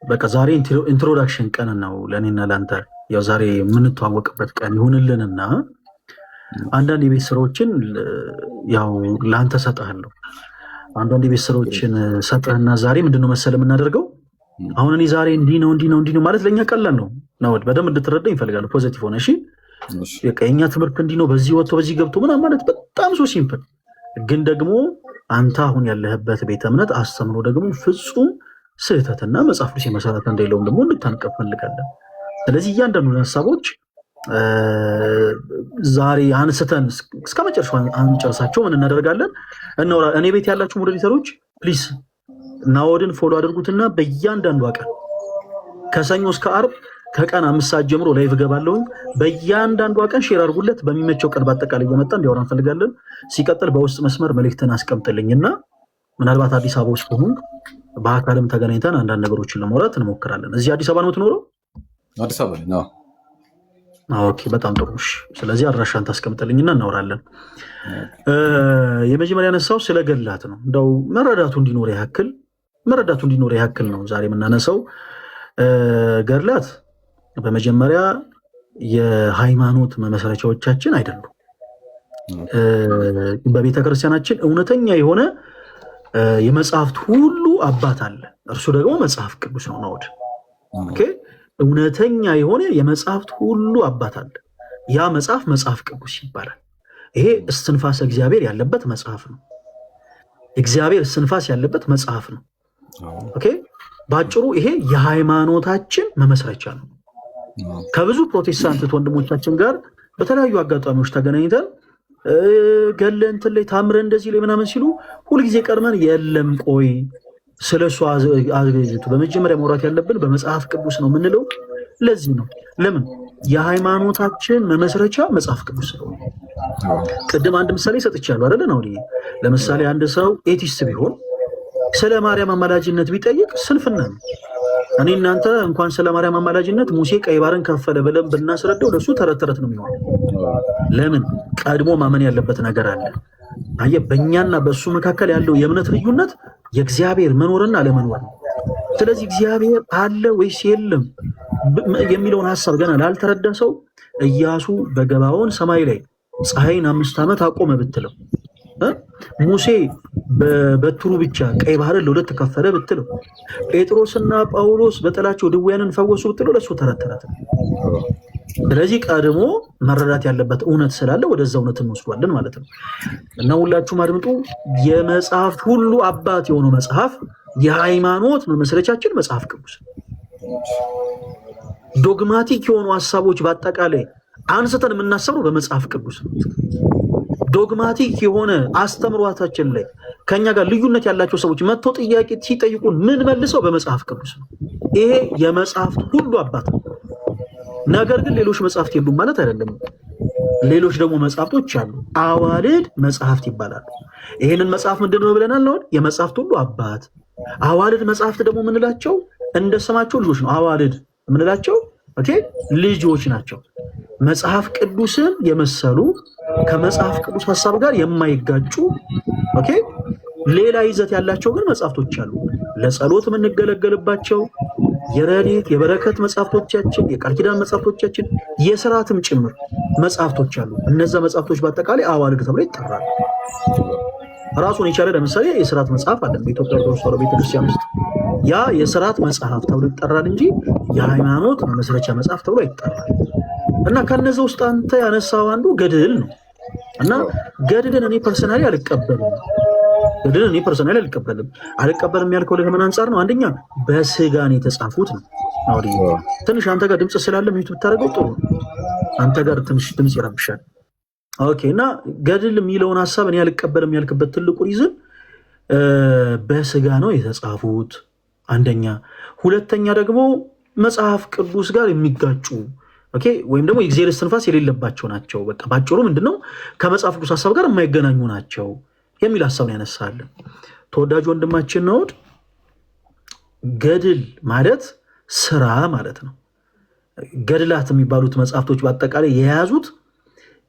በቃ ዛሬ ኢንትሮዳክሽን ቀን ነው ለእኔና ለአንተ። ያው ዛሬ የምንተዋወቅበት ቀን ይሁንልንና አንዳንድ የቤት ስራዎችን ያው ለአንተ ሰጥሃለሁ። አንዳንድ የቤት ስራዎችን ሰጥህና ዛሬ ምንድነው መሰለ የምናደርገው አሁን እኔ ዛሬ እንዲህ ነው ማለት ለእኛ ቀላል ነው። በደንብ እንድትረዳኝ እፈልጋለሁ። ፖዚቲቭ ሆነ እሺ። የኛ ትምህርት እንዲህ ነው፣ በዚህ ወጥቶ በዚህ ገብቶ ምናምን ማለት በጣም ሶ ሲምፕል። ግን ደግሞ አንተ አሁን ያለህበት ቤተ እምነት አስተምሮ ደግሞ ፍጹም ስህተትና መጽሐፍ ቅዱስ መሰረት እንደሌለውም ደግሞ እንድታንቀፍ ፈልጋለን። ስለዚህ እያንዳንዱ ሀሳቦች ዛሬ አንስተን እስከ መጨረሻው አንጨርሳቸው ምን እናደርጋለን? እኔ ቤት ያላችሁ ሞዴሬተሮች ፕሊዝ ናወድን ፎሎ አድርጉትና በእያንዳንዱ ቀን ከሰኞ እስከ ዓርብ ከቀን 5 ሰዓት ጀምሮ ላይቭ ገባለሁ። በእያንዳንዱ ቀን ሼር አድርጉለት። በሚመቸው ቀን በአጠቃላይ እየመጣ እንዲያወራ እንፈልጋለን። ሲቀጥል በውስጥ መስመር መልእክትን አስቀምጥልኝና ምናልባት አዲስ አበባ ውስጥ ሆኖ በአካልም ተገናኝተን አንዳንድ ነገሮችን ለማውራት እንሞክራለን። እዚህ አዲስ አበባ ነው የምትኖረው? አዲስ አበባ ነው። ኦኬ በጣም ጥሩ። ስለዚህ አድራሻን ታስቀምጥልኝና እናወራለን። የመጀመሪያ ያነሳው ስለ ገድላት ነው። እንደው መረዳቱ እንዲኖር ያክል ነው ዛሬ የምናነሳው። ገድላት በመጀመሪያ የሃይማኖት መመስረቻዎቻችን አይደሉም። በቤተ ክርስቲያናችን እውነተኛ የሆነ የመጽሐፍት ሁሉ አባት አለ። እርሱ ደግሞ መጽሐፍ ቅዱስ ነው። ናውድ ኦኬ። እውነተኛ የሆነ የመጽሐፍት ሁሉ አባት አለ። ያ መጽሐፍ ቅዱስ ይባላል። ይሄ እስትንፋስ እግዚአብሔር ያለበት መጽሐፍ ነው። እግዚአብሔር እስትንፋስ ያለበት መጽሐፍ ነው። ኦኬ። ባጭሩ ይሄ የሃይማኖታችን መመስረቻ ነው። ከብዙ ፕሮቴስታንት ወንድሞቻችን ጋር በተለያዩ አጋጣሚዎች ተገናኝተን ገለ እንትን ላይ ታምረ እንደዚህ ላይ ምናምን ሲሉ ሁልጊዜ ቀድመን የለም ቆይ ስለሱ አዘጋጅቱ በመጀመሪያ መውራት ያለብን በመጽሐፍ ቅዱስ ነው የምንለው። ለዚህ ነው ለምን የሃይማኖታችን መመስረቻ መጽሐፍ ቅዱስ ነው። ቅድም አንድ ምሳሌ ሰጥቻለሁ አይደል ነው። ለምሳሌ አንድ ሰው ኤቲስት ቢሆን ስለ ማርያም አማላጅነት ቢጠይቅ ስንፍና ነው። እኔ እናንተ እንኳን ስለ ማርያም አማላጅነት ሙሴ ቀይ ባህርን ከፈለ ብለን ብናስረዳው ለሱ ተረት ነው የሚሆነው። ለምን ቀድሞ ማመን ያለበት ነገር አለ። አየህ በእኛና በሱ መካከል ያለው የእምነት ልዩነት የእግዚአብሔር መኖርና አለመኖር ነው። ስለዚህ እግዚአብሔር አለ ወይስ የለም የሚለውን ሐሳብ ገና ላልተረዳ ሰው ኢያሱ በገባዖን ሰማይ ላይ ፀሐይን 5 ዓመት አቆመ ብትለው፣ ሙሴ በበትሩ ብቻ ቀይ ባህርን ለሁለት ከፈለ ብትለው፣ ጴጥሮስና ጳውሎስ በጥላቸው ድውያንን ፈወሱ ብትለው ለሱ ተረት ነው። ስለዚህ ቀድሞ መረዳት ያለበት እውነት ስላለ ወደዛ እውነት እንወስዷለን ማለት ነው። እና ሁላችሁም አድምጡ። የመጽሐፍት ሁሉ አባት የሆነው መጽሐፍ የሃይማኖት መመስረቻችን መጽሐፍ ቅዱስ። ዶግማቲክ የሆኑ ሐሳቦች በአጠቃላይ አንስተን የምናሰብረው በመጽሐፍ ቅዱስ ነው። ዶግማቲክ የሆነ አስተምሯታችን ላይ ከኛ ጋር ልዩነት ያላቸው ሰዎች መጥተው ጥያቄ ሲጠይቁን ምን መልሰው በመጽሐፍ ቅዱስ ነው። ይሄ የመጽሐፍት ሁሉ አባት ነው። ነገር ግን ሌሎች መጽሐፍት የሉም ማለት አይደለም። ሌሎች ደግሞ መጽሐፍቶች አሉ። አዋልድ መጽሐፍት ይባላሉ። ይሄንን መጽሐፍ ምንድነው ብለናል ነው? የመጽሐፍት ሁሉ አባት። አዋልድ መጽሐፍት ደግሞ ምንላቸው? እንደ ስማቸው ልጆች ነው። አዋልድ ምንላቸው ኦኬ ልጆች ናቸው። መጽሐፍ ቅዱስን የመሰሉ ከመጽሐፍ ቅዱስ ሐሳብ ጋር የማይጋጩ ኦኬ ሌላ ይዘት ያላቸው ግን መጽሐፍቶች አሉ። ለጸሎት የምንገለገልባቸው የረድኤት የበረከት መጽሐፍቶቻችን፣ የቃል ኪዳን መጽሐፍቶቻችን፣ የሥርዓትም ጭምር መጽሐፍቶች አሉ። እነዛ መጽሐፍቶች በአጠቃላይ አዋልድ ተብለው ይጠራሉ። ራሱን የቻለ ለምሳሌ የሥርዓት መጽሐፍ አለ በኢትዮጵያ ኦርቶዶክስ ተዋሕዶ ቤተክርስቲያን ውስጥ። ያ የሥርዓት መጽሐፍ ተብሎ ይጠራል እንጂ የሃይማኖት መመስረቻ መጽሐፍ ተብሎ አይጠራል። እና ከነዚህ ውስጥ አንተ ያነሳው አንዱ ገድል ነው። እና ገድልን እኔ ፐርሰናሊ አልቀበልም። ገድልን እኔ ፐርሰናሊ አልቀበልም ያልከው ለምን አንጻር ነው? አንደኛ በስጋ ነው የተጻፉት ነው። ትንሽ አንተ ጋር ድምጽ ስላለ ሚዩት ብታደርገው ጥሩ። አንተ ጋር ትንሽ ድምጽ ይረብሻል። ኦኬ። እና ገድል የሚለውን ሐሳብ እኔ አልቀበልም ያልክበት ትልቁ ሪዝን በስጋ ነው የተጻፉት አንደኛ። ሁለተኛ ደግሞ መጽሐፍ ቅዱስ ጋር የሚጋጩ ኦኬ ወይም ደግሞ የእግዚአብሔር እስትንፋስ የሌለባቸው ናቸው። በቃ ባጭሩ ምንድነው ከመጽሐፍ ቅዱስ ሐሳብ ጋር የማይገናኙ ናቸው የሚል ሐሳብ ያነሳልን ተወዳጅ ወንድማችን ነው። ገድል ማለት ስራ ማለት ነው። ገድላት የሚባሉት መጽሐፍቶች በአጠቃላይ የያዙት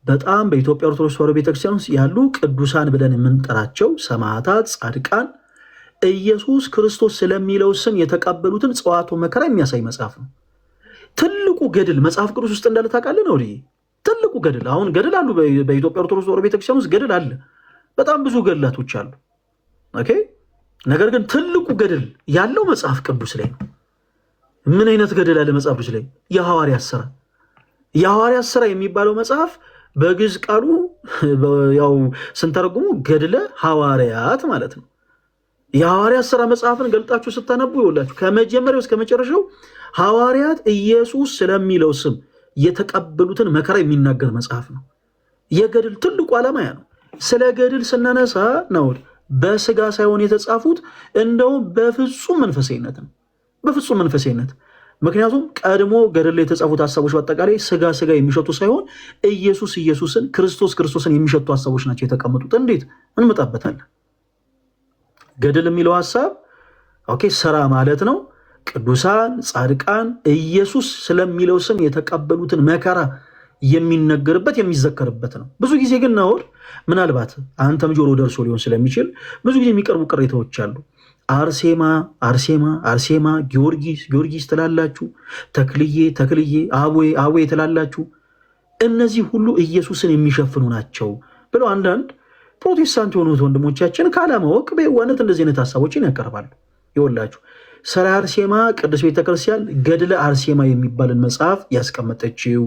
በጣም በኢትዮጵያ ኦርቶዶክስ ተዋሕዶ ቤተክርስቲያን ውስጥ ያሉ ቅዱሳን ብለን የምንጠራቸው ሰማዕታት፣ ጻድቃን ኢየሱስ ክርስቶስ ስለሚለው ስም የተቀበሉትን ጽዋቶ መከራ የሚያሳይ መጽሐፍ ነው። ትልቁ ገድል መጽሐፍ ቅዱስ ውስጥ እንዳለ ታውቃለህ ነው። ትልቁ ገድል አሁን ገድል አሉ በኢትዮጵያ ኦርቶዶክስ ተዋሕዶ ቤተክርስቲያን ውስጥ ገድል አለ። በጣም ብዙ ገድላቶች አሉ። ኦኬ። ነገር ግን ትልቁ ገድል ያለው መጽሐፍ ቅዱስ ላይ ነው። ምን አይነት ገድል አለ መጽሐፍ ቅዱስ ላይ? የሐዋርያት ሥራ። የሐዋርያት ሥራ የሚባለው መጽሐፍ በግዕዝ ቃሉ ያው ስንተረጉሙ ገድለ ሐዋርያት ማለት ነው። የሐዋርያት ሥራ መጽሐፍን ገልጣችሁ ስታነቡ ይውላችሁ ከመጀመሪያው እስከ መጨረሻው ሐዋርያት ኢየሱስ ስለሚለው ስም የተቀበሉትን መከራ የሚናገር መጽሐፍ ነው። የገድል ትልቁ ዓላማ ያ ነው። ስለ ገድል ስናነሳ ነው በስጋ ሳይሆን የተጻፉት እንደውም በፍጹም መንፈሳዊነት ነው። በፍጹም መንፈሳዊነት። ምክንያቱም ቀድሞ ገድል ላይ የተጻፉት ሐሳቦች በአጠቃላይ ስጋ የሚሸቱ ሳይሆን ኢየሱስን ክርስቶስን የሚሸቱ ሐሳቦች ናቸው የተቀመጡት። እንዴት እንመጣበታለን። ገድል የሚለው ሐሳብ ኦኬ ስራ ማለት ነው። ቅዱሳን ጻድቃን ኢየሱስ ስለሚለው ስም የተቀበሉትን መከራ የሚነገርበት የሚዘከርበት ነው። ብዙ ጊዜ ግን ነው ምናልባት አንተም ጆሮ ደርሶ ሊሆን ስለሚችል ብዙ ጊዜ የሚቀርቡ ቅሬታዎች አሉ። አርሴማ፣ ጊዮርጊስ ትላላችሁ፣ ተክልዬ፣ አቡዬ ትላላችሁ። እነዚህ ሁሉ ኢየሱስን የሚሸፍኑ ናቸው ብለው አንዳንድ ፕሮቴስታንት የሆኑት ወንድሞቻችን ካለማወቅ በየዋነት እንደዚህ አይነት ሀሳቦችን ያቀርባሉ። ይወላችሁ ስለ አርሴማ ቅዱስ ቤተክርስቲያን ገድለ አርሴማ የሚባልን መጽሐፍ ያስቀመጠችው፣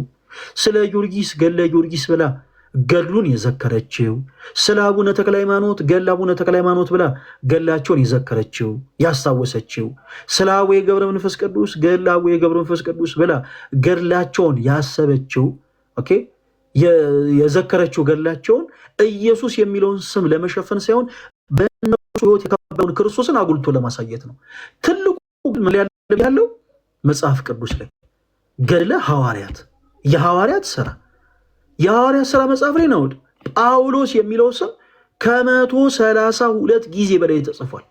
ስለ ጊዮርጊስ ገድለ ጊዮርጊስ ብላ ገድሉን የዘከረችው፣ ስለ አቡነ ተክለ ሃይማኖት ገድለ አቡነ ተክለ ሃይማኖት ብላ ገድላቸውን የዘከረችው ያስታወሰችው፣ ስለ አቡነ ገብረ መንፈስ ቅዱስ ገድለ አቡነ ገብረ መንፈስ ቅዱስ ብላ ገድላቸውን ያሰበችው ኦኬ የዘከረችው ገድላቸውን ኢየሱስ የሚለውን ስም ለመሸፈን ሳይሆን በእነሱ ሕይወት የከበረውን ክርስቶስን አጉልቶ ለማሳየት ነው። ትልቁ ያለው መጽሐፍ ቅዱስ ላይ ገድለ ሐዋርያት የሐዋርያት ሥራ መጽሐፍ ላይ ነው። ጳውሎስ የሚለው ስም 132 ጊዜ በላይ ተጽፏል።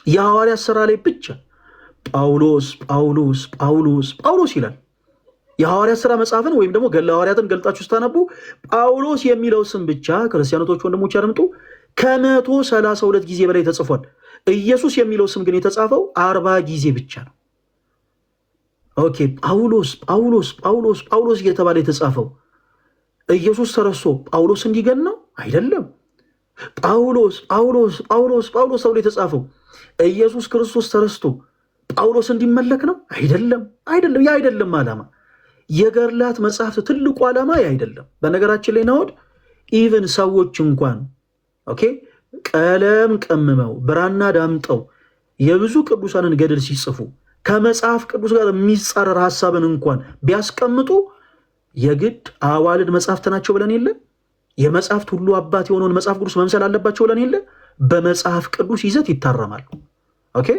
የሐዋርያት ሥራ ላይ ብቻ ጳውሎስ ይላል። የሐዋርያት ሥራ መጽሐፍን ወይም ደግሞ ገድለ ሐዋርያትን ገልጣችሁ ስታነቡ ጳውሎስ የሚለው ስም ብቻ ክርስቲያኖቶች ወንድሞች ያደምጡ 132 ጊዜ በላይ ተጽፏል። ኢየሱስ የሚለው ስም ግን የተጻፈው 40 ጊዜ ብቻ ነው። ኦኬ ጳውሎስ እየተባለ የተጻፈው ኢየሱስ ተረስቶ ጳውሎስ እንዲገን ነው አይደለም። ጳውሎስ ተብሎ የተጻፈው ኢየሱስ ክርስቶስ ተረስቶ ጳውሎስ እንዲመለክ ነው አይደለም። ያ አይደለም ዓላማ። የገድላት መጽሐፍት ትልቁ ዓላማ ያ አይደለም። በነገራችን ላይ ናውድ ኢቭን ሰዎች እንኳን ኦኬ ቀለም ቀምመው ብራና ዳምጠው የብዙ ቅዱሳንን ገድል ሲጽፉ ከመጽሐፍ ቅዱስ ጋር የሚጻረር ሐሳብን እንኳን ቢያስቀምጡ የግድ አዋልድ መጽሐፍት ናቸው ብለን የለ? የመጽሐፍት ሁሉ አባት የሆነውን መጽሐፍ ቅዱስ መምሰል አለባቸው ብለን የለ? በመጽሐፍ ቅዱስ ይዘት ይታረማሉ። ኦኬ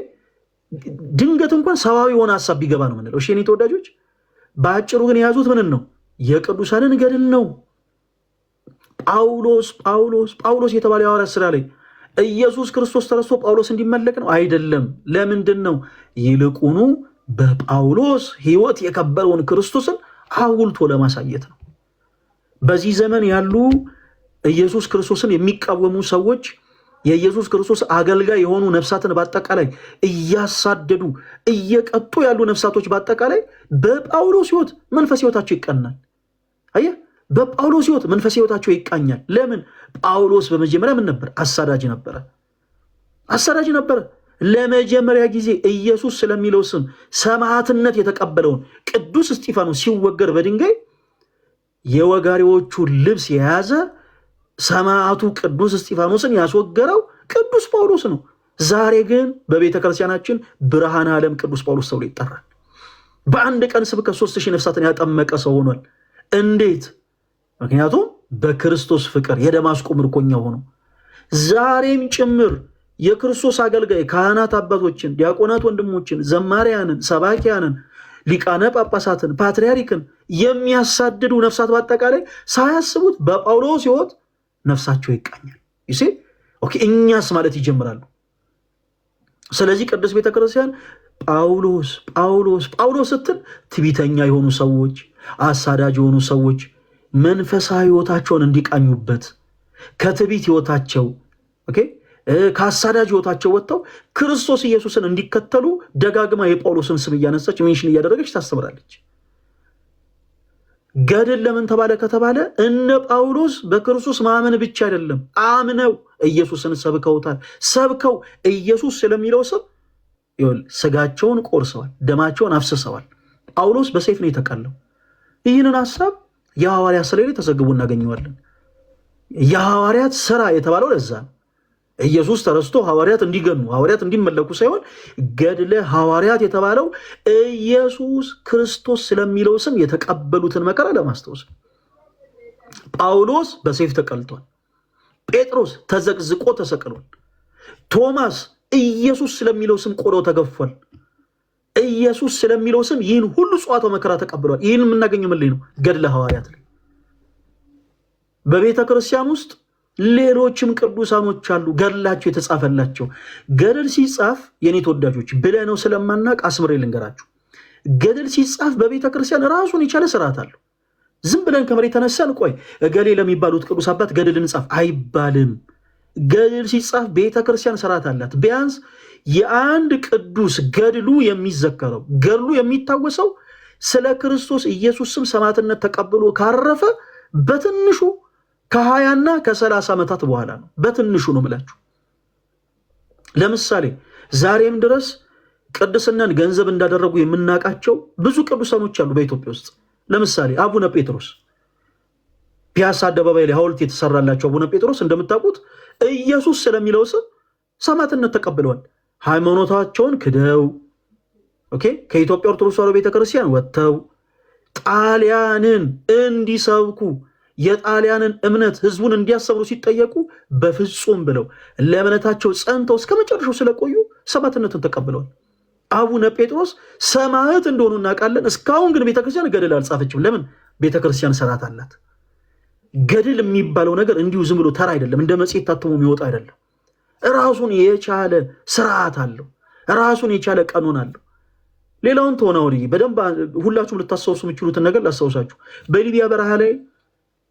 ድንገት እንኳን ሰዋዊ የሆነ ሐሳብ ቢገባ ነው ምንለው። እሺ የኔ ተወዳጆች፣ በአጭሩ ግን የያዙት ምንን ነው? የቅዱሳንን ገድል ነው። ጳውሎስ የተባለ የሐዋርያት ሥራ ላይ ኢየሱስ ክርስቶስ ተረስቶ ጳውሎስ እንዲመለክ ነው? አይደለም። ለምንድን ነው? ይልቁኑ በጳውሎስ ሕይወት የከበረውን ክርስቶስን አጉልቶ ለማሳየት ነው። በዚህ ዘመን ያሉ ኢየሱስ ክርስቶስን የሚቃወሙ ሰዎች የኢየሱስ ክርስቶስ አገልጋይ የሆኑ ነፍሳትን በአጠቃላይ እያሳደዱ እየቀጡ ያሉ ነፍሳቶች በአጠቃላይ በጳውሎስ ሕይወት መንፈስ ሕይወታቸው ይቀናል። አየህ፣ በጳውሎስ ሕይወት መንፈስ ሕይወታቸው ይቃኛል። ለምን? ጳውሎስ በመጀመሪያ ምን ነበር? አሳዳጅ ነበረ። ለመጀመሪያ ጊዜ ኢየሱስ ስለሚለው ስም ሰማዕትነት የተቀበለውን ቅዱስ እስጢፋኖስ ሲወገር በድንጋይ የወጋሪዎቹ ልብስ የያዘ ሰማዕቱ ቅዱስ እስጢፋኖስን ያስወገረው ቅዱስ ጳውሎስ ነው። ዛሬ ግን በቤተ ክርስቲያናችን ብርሃነ ዓለም ቅዱስ ጳውሎስ ተብሎ ይጠራል። በአንድ ቀን ስብከት 3000 ነፍሳትን ያጠመቀ ሰው ሆኗል። እንዴት? ምክንያቱም በክርስቶስ ፍቅር የደማስቆ ምርኮኛ ሆኖ ዛሬም ጭምር የክርስቶስ አገልጋይ ካህናት አባቶችን፣ ዲያቆናት ወንድሞችን፣ ዘማሪያንን፣ ሰባኪያንን፣ ሊቃነ ጳጳሳትን፣ ፓትርያርክን የሚያሳድዱ ነፍሳት በአጠቃላይ ሳያስቡት በጳውሎስ ሕይወት ነፍሳቸው ይቃኛል። ይሴ ኦኬ እኛስ ማለት ይጀምራሉ። ስለዚህ ቅዱስ ቤተክርስቲያን ጳውሎስ ስትል ትዕቢተኛ የሆኑ ሰዎች፣ አሳዳጅ የሆኑ ሰዎች መንፈሳዊ ሕይወታቸውን እንዲቃኙበት ከትዕቢት ሕይወታቸው ከአሳዳጅ ሕይወታቸው ወጥተው ክርስቶስ ኢየሱስን እንዲከተሉ ደጋግማ የጳውሎስን ስም እያነሳች ሜንሽን እያደረገች ታስተምራለች። ገድል ለምን ተባለ ከተባለ እነ ጳውሎስ በክርስቶስ ማመን ብቻ አይደለም፣ አምነው ኢየሱስን ሰብከውታል። ሰብከው ኢየሱስ ስለሚለው ስም ስጋቸውን ቆርሰዋል፣ ደማቸውን አፍስሰዋል። ጳውሎስ በሰይፍ ነው የተቀለው። ይህንን ሐሳብ የሐዋርያት ሥራ ላይ ተዘግቦ እናገኘዋለን። የሐዋርያት ሥራ የተባለው ለዛ ነው። ኢየሱስ ተረስቶ ሐዋርያት እንዲገኑ ሐዋርያት እንዲመለኩ ሳይሆን ገድለ ሐዋርያት የተባለው ኢየሱስ ክርስቶስ ስለሚለው ስም የተቀበሉትን መከራ ለማስታወስ። ጳውሎስ በሰይፍ ተቀልቷል። ጴጥሮስ ተዘቅዝቆ ተሰቅሏል። ቶማስ ኢየሱስ ስለሚለው ስም ቆዳው ተገፏል። ኢየሱስ ስለሚለው ስም ይህን ሁሉ ጽዋተ መከራ ተቀብሏል። ይህን የምናገኘው ምን ላይ ነው? ገድለ ሐዋርያት ላይ። በቤተ ክርስቲያን ውስጥ ሌሎችም ቅዱሳኖች አሉ ገድላቸው የተጻፈላቸው። ገድል ሲጻፍ የኔ ተወዳጆች ብለህ ነው ስለማናቅ አስምሬ ልንገራችሁ። ገድል ሲጻፍ በቤተ ክርስቲያን ራሱን የቻለ ስርዓት አለው። ዝም ብለን ከመሬት ተነሳን ቆይ እገሌ ለሚባሉት ቅዱስ አባት ገድል እንጻፍ አይባልም። ገድል ሲጻፍ ቤተ ክርስቲያን ስርዓት አላት። ቢያንስ የአንድ ቅዱስ ገድሉ የሚዘከረው ገድሉ የሚታወሰው ስለ ክርስቶስ ኢየሱስ ስም ሰማዕትነት ተቀብሎ ካረፈ በትንሹ ከ20 እና ከ30 ዓመታት በኋላ ነው። በትንሹ ነው የምላችሁ። ለምሳሌ ዛሬም ድረስ ቅድስናን ገንዘብ እንዳደረጉ የምናውቃቸው ብዙ ቅዱሳኖች አሉ በኢትዮጵያ ውስጥ። ለምሳሌ አቡነ ጴጥሮስ ፒያሳ አደባባይ ላይ ሐውልት የተሰራላቸው አቡነ ጴጥሮስ እንደምታውቁት ኢየሱስ ስለሚለው ስም ሰማዕትነት ተቀብለዋል። ሃይማኖታቸውን ክደው ከኢትዮጵያ ኦርቶዶክስ ተዋሕዶ ቤተክርስቲያን ወጥተው ጣሊያንን እንዲሰብኩ የጣሊያንን እምነት ህዝቡን እንዲያሰብሩ ሲጠየቁ በፍጹም ብለው ለእምነታቸው ጸንተው እስከ መጨረሻው ስለቆዩ ሰማዕትነትን ተቀብለዋል። አቡነ ጴጥሮስ ሰማዕት እንደሆኑ እናውቃለን። እስካሁን ግን ቤተክርስቲያን ገድል አልጻፈችም። ለምን? ቤተክርስቲያን ስርዓት አላት። ገድል የሚባለው ነገር እንዲሁ ዝም ብሎ ተራ አይደለም፣ እንደ መጽሔት ታትሞ የሚወጣ አይደለም። ራሱን የቻለ ስርዓት አለው፣ ራሱን የቻለ ቀኖን አለው። ሌላውን ተሆነ ወዲህ በደንብ ሁላችሁም ልታስታውሱ የምችሉትን ነገር ላስታውሳችሁ። በሊቢያ በረሃ ላይ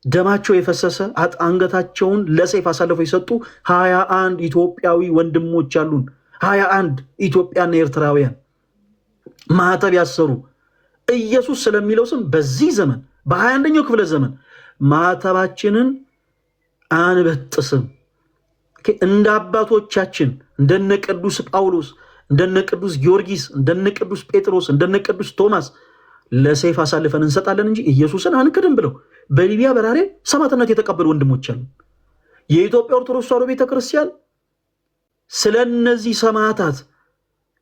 ደማቸው የፈሰሰ አንገታቸውን ለሰይፍ አሳልፈው የሰጡ 21 ኢትዮጵያዊ ወንድሞች አሉን። 21 ኢትዮጵያና ኤርትራውያን ማህተብ ያሰሩ ኢየሱስ ስለሚለው ስም በዚህ ዘመን በ21ኛው ክፍለ ዘመን ማህተባችንን አንበጥስም። እንደ አባቶቻችን እንደነ ቅዱስ ጳውሎስ፣ እንደነ ቅዱስ ጊዮርጊስ፣ እንደነ ቅዱስ ጴጥሮስ፣ እንደነ ቅዱስ ቶማስ ለሰይፍ አሳልፈን እንሰጣለን እንጂ ኢየሱስን አንክድም ብለው በሊቢያ በራሬ ሰማዕትነት የተቀበሉ ወንድሞች አሉ። የኢትዮጵያ ኦርቶዶክስ ተዋሕዶ ቤተክርስቲያን ስለነዚህ ሰማዕታት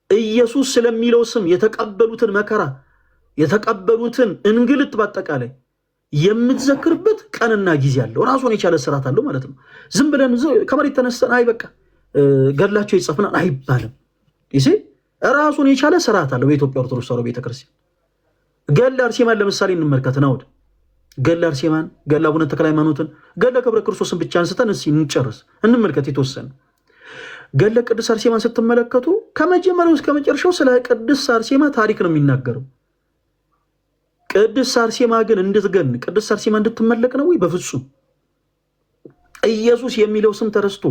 ኢየሱስ ስለሚለው ስም የተቀበሉትን መከራ የተቀበሉትን እንግልት በአጠቃላይ የምትዘክርበት ቀንና ጊዜ አለው። ራሱን የቻለ ስርዓት አለው ማለት ነው። ዝም ብለን ከመሬት ተነስተን አይ በቃ ገድላቸው ይጻፍናል አይባልም። ይሄ ራሱን የቻለ ስርዓት አለው በኢትዮጵያ ኦርቶዶክስ ተዋሕዶ ቤተክርስቲያን። ገድለ አርሴማን ለምሳሌ እንመልከት ነው። ገድለ አርሴማን፣ ገድለ አቡነ ተክለ ሃይማኖትን፣ ገድለ ገብረ ክርስቶስን ብቻ አንስተን እስኪ እንጨርስ እንመልከት የተወሰነ። ገድለ ቅድስት አርሴማን ስትመለከቱ ከመጀመሪያው እስከ መጨረሻው ስለ ቅድስት አርሴማ ታሪክ ነው የሚናገረው። ቅድስት አርሴማ ግን እንድትገን ቅድስት አርሴማ እንድትመለክ ነው ወይ? በፍጹም። ኢየሱስ የሚለው ስም ተረስቶ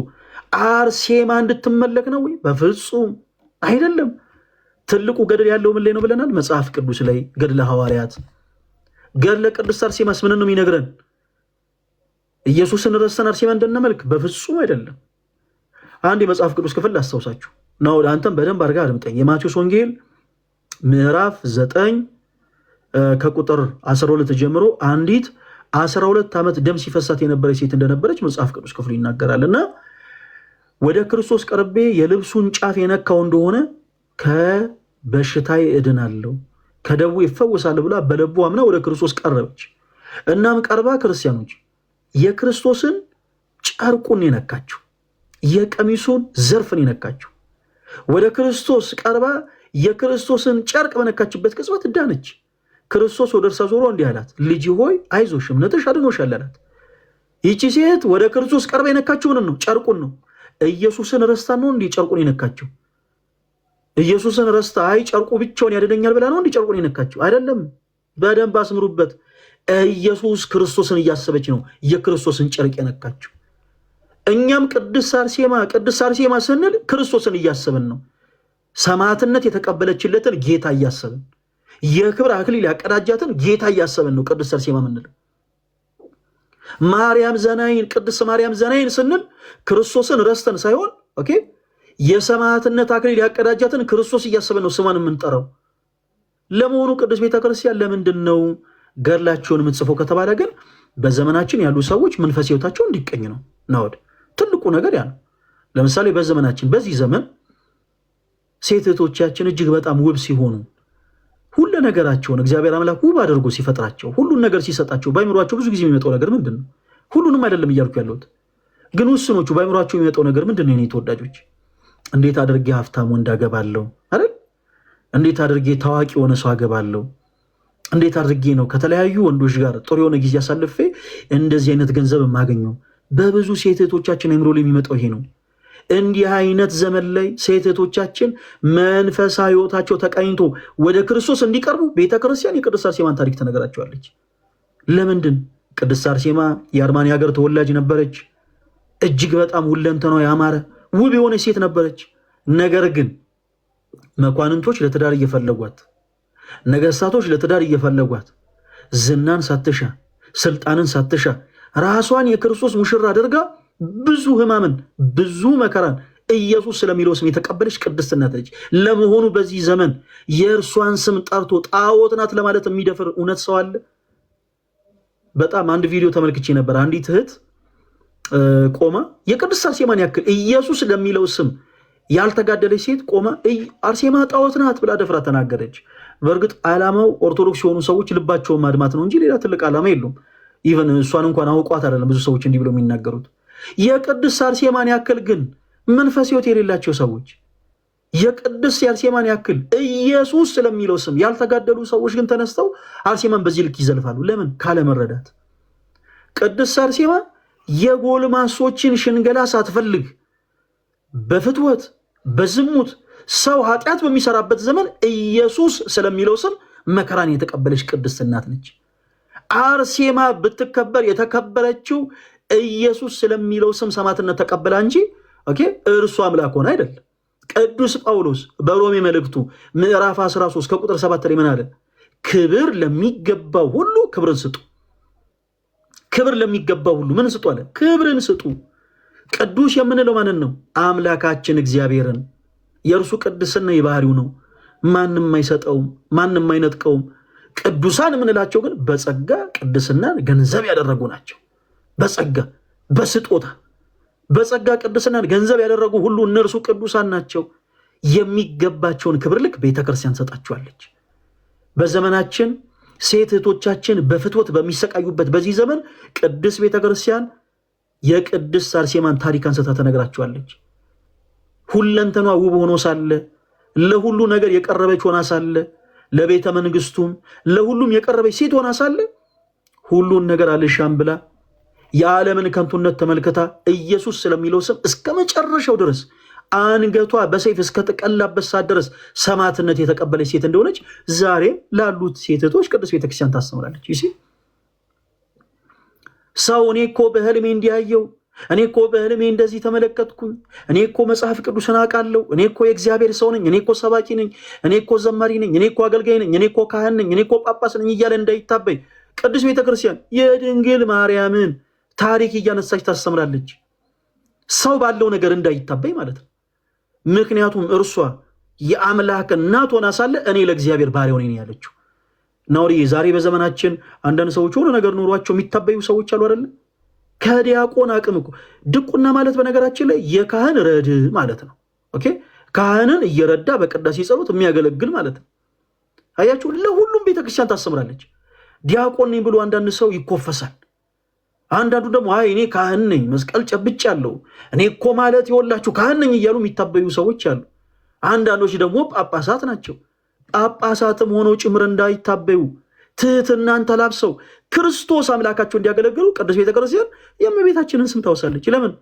አርሴማ እንድትመለክ ነው ወይ? በፍጹም አይደለም። ትልቁ ገድል ያለው ምን ላይ ነው ብለናል? መጽሐፍ ቅዱስ ላይ ገድለ ሐዋርያት። ገድለ ቅድስት አርሴማስ ምን ነው የሚነግረን? ኢየሱስን ረስተን አርሴማ እንድንመልክ? በፍጹም አይደለም። አንድ የመጽሐፍ ቅዱስ ክፍል ላስታውሳችሁ ነው። አንተም በደንብ አድርጋ አድምጠኝ። የማቴዎስ ወንጌል ምዕራፍ 9 ከቁጥር 12 ጀምሮ አንዲት 12 ዓመት ደም ሲፈሳት የነበረች ሴት እንደነበረች መጽሐፍ ቅዱስ ክፍሉ ይናገራልና ወደ ክርስቶስ ቀርቤ የልብሱን ጫፍ የነካው እንደሆነ ከበሽታዬ እድናለሁ ከደዌ ይፈወሳል ብላ በልቧ አምና ወደ ክርስቶስ ቀረበች። እናም ቀርባ ክርስቲያኖች የክርስቶስን ጨርቁን የነካችው፣ የቀሚሱን ዘርፍን የነካችው። ወደ ክርስቶስ ቀርባ የክርስቶስን ጨርቅ በነካችበት ቅጽበት ዳነች። ክርስቶስ ወደ እርሷ ዞሮ እንዲህ አላት፣ ልጅ ሆይ አይዞሽ እምነትሽ አድኖሻል አላት። ይቺ ሴት ወደ ክርስቶስ ቀርባ የነካችው ምን ነው? ጨርቁን ነው። ኢየሱስን ረስታ ነው እንዲህ ጨርቁን የነካችው? ኢየሱስን ረስታ አይ ጨርቁ ብቻውን ያድነኛል ብላ ነው እንዲህ ጨርቁን የነካችው? አይደለም። በደንብ አስምሩበት። ኢየሱስ ክርስቶስን እያሰበች ነው የክርስቶስን ጨርቅ የነካችው። እኛም ቅድስት አርሴማ ስንል ክርስቶስን እያሰብን ነው። ሰማዕትነት የተቀበለችለትን ጌታ እያሰብን፣ የክብር አክሊል ያቀዳጃትን ጌታ እያሰብን ነው ቅድስት አርሴማ ምንል። ማርያም ዘናይን፣ ቅድስት ማርያም ዘናይን ስንል ክርስቶስን ረስተን ሳይሆን ኦኬ የሰማዕትነት አክሊል ያቀዳጃትን ክርስቶስ እያሰብን ነው ስሟን የምንጠራው። ለመሆኑ ቅዱስ ቤተክርስቲያን ለምንድን ነው ገድላቸውን የምትጽፈው ከተባለ ግን በዘመናችን ያሉ ሰዎች መንፈስ ሕይወታቸው እንዲቀኝ ነው። ናወድ ትልቁ ነገር ያ ነው። ለምሳሌ በዘመናችን በዚህ ዘመን ሴት እህቶቻችን እጅግ በጣም ውብ ሲሆኑ ሁሉ ነገራቸውን እግዚአብሔር አምላክ ውብ አድርጎ ሲፈጥራቸው ሁሉን ነገር ሲሰጣቸው ባይምሯቸው ብዙ ጊዜ የሚመጣው ነገር ምንድን ነው? ሁሉንም አይደለም እያልኩ ያለሁት ግን ውስኖቹ ባይምሯቸው የሚመጣው ነገር ምንድን ነው? የኔ ተወዳጆች እንዴት አድርጌ ሀብታም ወንድ አገባለሁ አይደል? እንዴት አድርጌ ታዋቂ የሆነ ሰው አገባለሁ? እንዴት አድርጌ ነው ከተለያዩ ወንዶች ጋር ጥሩ የሆነ ጊዜ አሳልፌ እንደዚህ አይነት ገንዘብ የማገኘው? በብዙ ሴት እህቶቻችን አይምሮ ላይ የሚመጣው ይሄ ነው። እንዲህ አይነት ዘመን ላይ ሴት እህቶቻችን መንፈሳዊ ሕይወታቸው ተቃኝቶ ወደ ክርስቶስ እንዲቀርቡ ቤተክርስቲያን የቅድስት አርሴማን ታሪክ ትነግራቸዋለች። ለምንድን? ቅድስት አርሴማ የአርማኒ ሀገር ተወላጅ ነበረች። እጅግ በጣም ሁለንተናዋ ያማረ ውብ የሆነ ሴት ነበረች። ነገር ግን መኳንንቶች ለትዳር እየፈለጓት፣ ነገስታቶች ለትዳር እየፈለጓት ዝናን ሳትሻ ስልጣንን ሳትሻ ራሷን የክርስቶስ ሙሽራ አድርጋ ብዙ ሕማምን ብዙ መከራን ኢየሱስ ስለሚለው ስም የተቀበለች ቅድስት እናት ነች። ለመሆኑ በዚህ ዘመን የእርሷን ስም ጠርቶ ጣዖት ናት ለማለት የሚደፍር እውነት ሰው አለ? በጣም አንድ ቪዲዮ ተመልክቼ ነበር። አንዲት እህት ቆማ የቅድስት አርሴማን ያክል ኢየሱስ ለሚለው ስም ያልተጋደለች ሴት ቆማ አርሴማ ጣዖት ናት ብላ ደፍራ ተናገረች። በእርግጥ ዓላማው ኦርቶዶክስ የሆኑ ሰዎች ልባቸውን ማድማት ነው እንጂ ሌላ ትልቅ ዓላማ የለውም። ኢቨን እሷን እንኳን አውቋት አይደለም ብዙ ሰዎች እንዲህ ብለው የሚናገሩት። የቅድስት አርሴማን ያክል ግን መንፈስ ሕይወት የሌላቸው ሰዎች የቅድስት አርሴማን ያክል ኢየሱስ ስለሚለው ስም ያልተጋደሉ ሰዎች ግን ተነስተው አርሴማን በዚህ ልክ ይዘልፋሉ። ለምን? ካለመረዳት። ቅድስት አርሴማ የጎልማሶችን ሽንገላ ሳትፈልግ በፍትወት በዝሙት ሰው ኃጢአት በሚሰራበት ዘመን ኢየሱስ ስለሚለው ስም መከራን የተቀበለች ቅድስት እናት ነች። አርሴማ ብትከበር የተከበረችው ኢየሱስ ስለሚለው ስም ሰማዕትነት ተቀበላ እንጂ እርሱ አምላክ ሆነ አይደለም። ቅዱስ ጳውሎስ በሮሜ መልእክቱ ምዕራፍ 13 ከቁጥር 7 ላይ ምን አለ? ክብር ለሚገባው ሁሉ ክብርን ስጡ። ክብር ለሚገባው ሁሉ ምን ስጡ አለ? ክብርን ስጡ። ቅዱስ የምንለው ማንን ነው? አምላካችን እግዚአብሔርን። የእርሱ ቅድስና የባህሪው ነው። ማንም አይሰጠውም፣ ማንም አይነጥቀውም። ቅዱሳን የምንላቸው ግን በጸጋ ቅድስናን ገንዘብ ያደረጉ ናቸው። በጸጋ በስጦታ በጸጋ ቅድስናን ገንዘብ ያደረጉ ሁሉ እነርሱ ቅዱሳን ናቸው። የሚገባቸውን ክብር ልክ ቤተክርስቲያን ሰጣቸዋለች። በዘመናችን ሴት እህቶቻችን በፍትወት በሚሰቃዩበት በዚህ ዘመን ቅድስት ቤተክርስቲያን የቅድስት አርሴማን ታሪክ አንስታ ተነግራቸዋለች። ሁለንተኗ ውብ ሆኖ ሳለ ለሁሉ ነገር የቀረበች ሆና ሳለ ለቤተ መንግስቱም ለሁሉም የቀረበች ሴት ሆና ሳለ ሁሉን ነገር አልሻም ብላ የዓለምን ከንቱነት ተመልከታ ኢየሱስ ስለሚለው ስም እስከ መጨረሻው ድረስ አንገቷ በሰይፍ እስከተቀላበት ሰዓት ድረስ ሰማዕትነት የተቀበለች ሴት እንደሆነች ዛሬ ላሉት ሴቶች ቅድስት ቤተክርስቲያን ታስተምራለች። ይሲ ሰው እኔ እኮ በህልሜ እንዲያየው፣ እኔ እኮ በህልሜ እንደዚህ ተመለከትኩኝ፣ እኔ እኮ መጽሐፍ ቅዱስን አውቃለሁ፣ እኔ እኮ የእግዚአብሔር ሰው ነኝ፣ እኔ እኮ ሰባኪ ነኝ፣ እኔ እኮ ዘማሪ ነኝ፣ እኔ እኮ አገልጋይ ነኝ፣ እኔ እኮ ካህን ነኝ፣ እኔ እኮ ጳጳስ ነኝ እያለ እንዳይታበይ ቅድስት ቤተክርስቲያን የድንግል ማርያምን ታሪክ እያነሳች ታስተምራለች። ሰው ባለው ነገር እንዳይታበይ ማለት ነው። ምክንያቱም እርሷ የአምላክ እናት ሆና ሳለ እኔ ለእግዚአብሔር ባሪያው ነኝ ያለችው። ናውሪ ዛሬ በዘመናችን አንዳንድ ሰዎች ሆነ ነገር ኖሯቸው የሚታበዩ ሰዎች አሉ አይደል? ከዲያቆን አቅም እኮ ድቁና ማለት በነገራችን ላይ የካህን ረድ ማለት ነው። ኦኬ ካህንን እየረዳ በቅዳሴ ጸሎት የሚያገለግል ማለት ነው። አያችሁ፣ ለሁሉም ቤተክርስቲያን ታስተምራለች። ዲያቆን ነኝ ብሎ አንዳንድ ሰው ይኮፈሳል። አንዳንዱ ደግሞ አይ እኔ ካህን ነኝ መስቀል ጨብጫለሁ እኔ እኮ ማለት ይወላችሁ ካህን ነኝ እያሉ የሚታበዩ ሰዎች አሉ። አንዳንዶች ደግሞ ጳጳሳት ናቸው። ጳጳሳትም ሆነው ጭምር እንዳይታበዩ ትህትናን ተላብሰው ክርስቶስ አምላካቸው እንዲያገለግሉ ቅድስት ቤተክርስቲያን የእመቤታችንን ስም ታወሳለች። ለምን?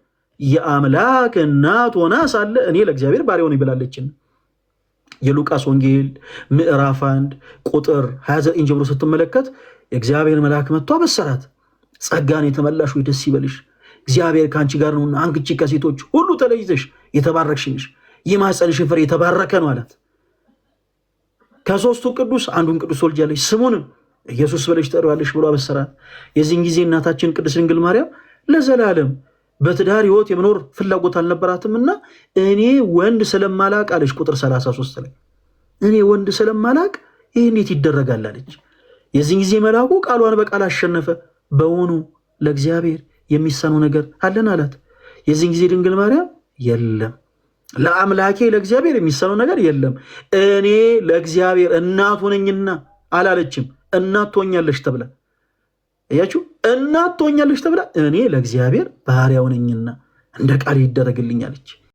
የአምላክ እናት ሆና ሳለ እኔ ለእግዚአብሔር ባሪያው ነኝ ብላለችን። የሉቃስ ወንጌል ምዕራፍ 1 ቁጥር 29 ጀምሮ ስትመለከት የእግዚአብሔር መልአክ መጥቶ አበሰራት። ጸጋን የተመላሽ ሆይ ደስ ይበልሽ፣ እግዚአብሔር ከአንቺ ጋር ነውና አንቺ ከሴቶች ሁሉ ተለይተሽ የተባረክሽ ነሽ፣ የማኅፀንሽ ፍሬ የተባረከ ነው አላት። ከሦስቱ ቅዱስ አንዱን ቅዱስ ወልጃለሽ፣ ስሙንም ኢየሱስ ብለሽ ትጠሪዋለሽ ብሎ አበሰራት። የዚህን ጊዜ እናታችን ቅድስት ድንግል ማርያም ለዘላለም በትዳር ሕይወት የመኖር ፍላጎት አልነበራትምና እኔ ወንድ ስለማላቅ አለች። ቁጥር 33 ላይ እኔ ወንድ ስለማላቅ ይህ እንዴት ይደረጋል አለች። የዚህን ጊዜ መልአኩ ቃሏን በቃል አሸነፈ። በውኑ ለእግዚአብሔር የሚሳነው ነገር አለን አላት። የዚህን ጊዜ ድንግል ማርያም የለም ለአምላኬ ለእግዚአብሔር የሚሳነው ነገር የለም፣ እኔ ለእግዚአብሔር እናቱ ነኝና አላለችም። እናት ትሆኛለሽ ተብላ እያችሁ እናት ትሆኛለሽ ተብላ እኔ ለእግዚአብሔር ባሪያው ነኝና እንደ ቃል ይደረግልኝ አለች።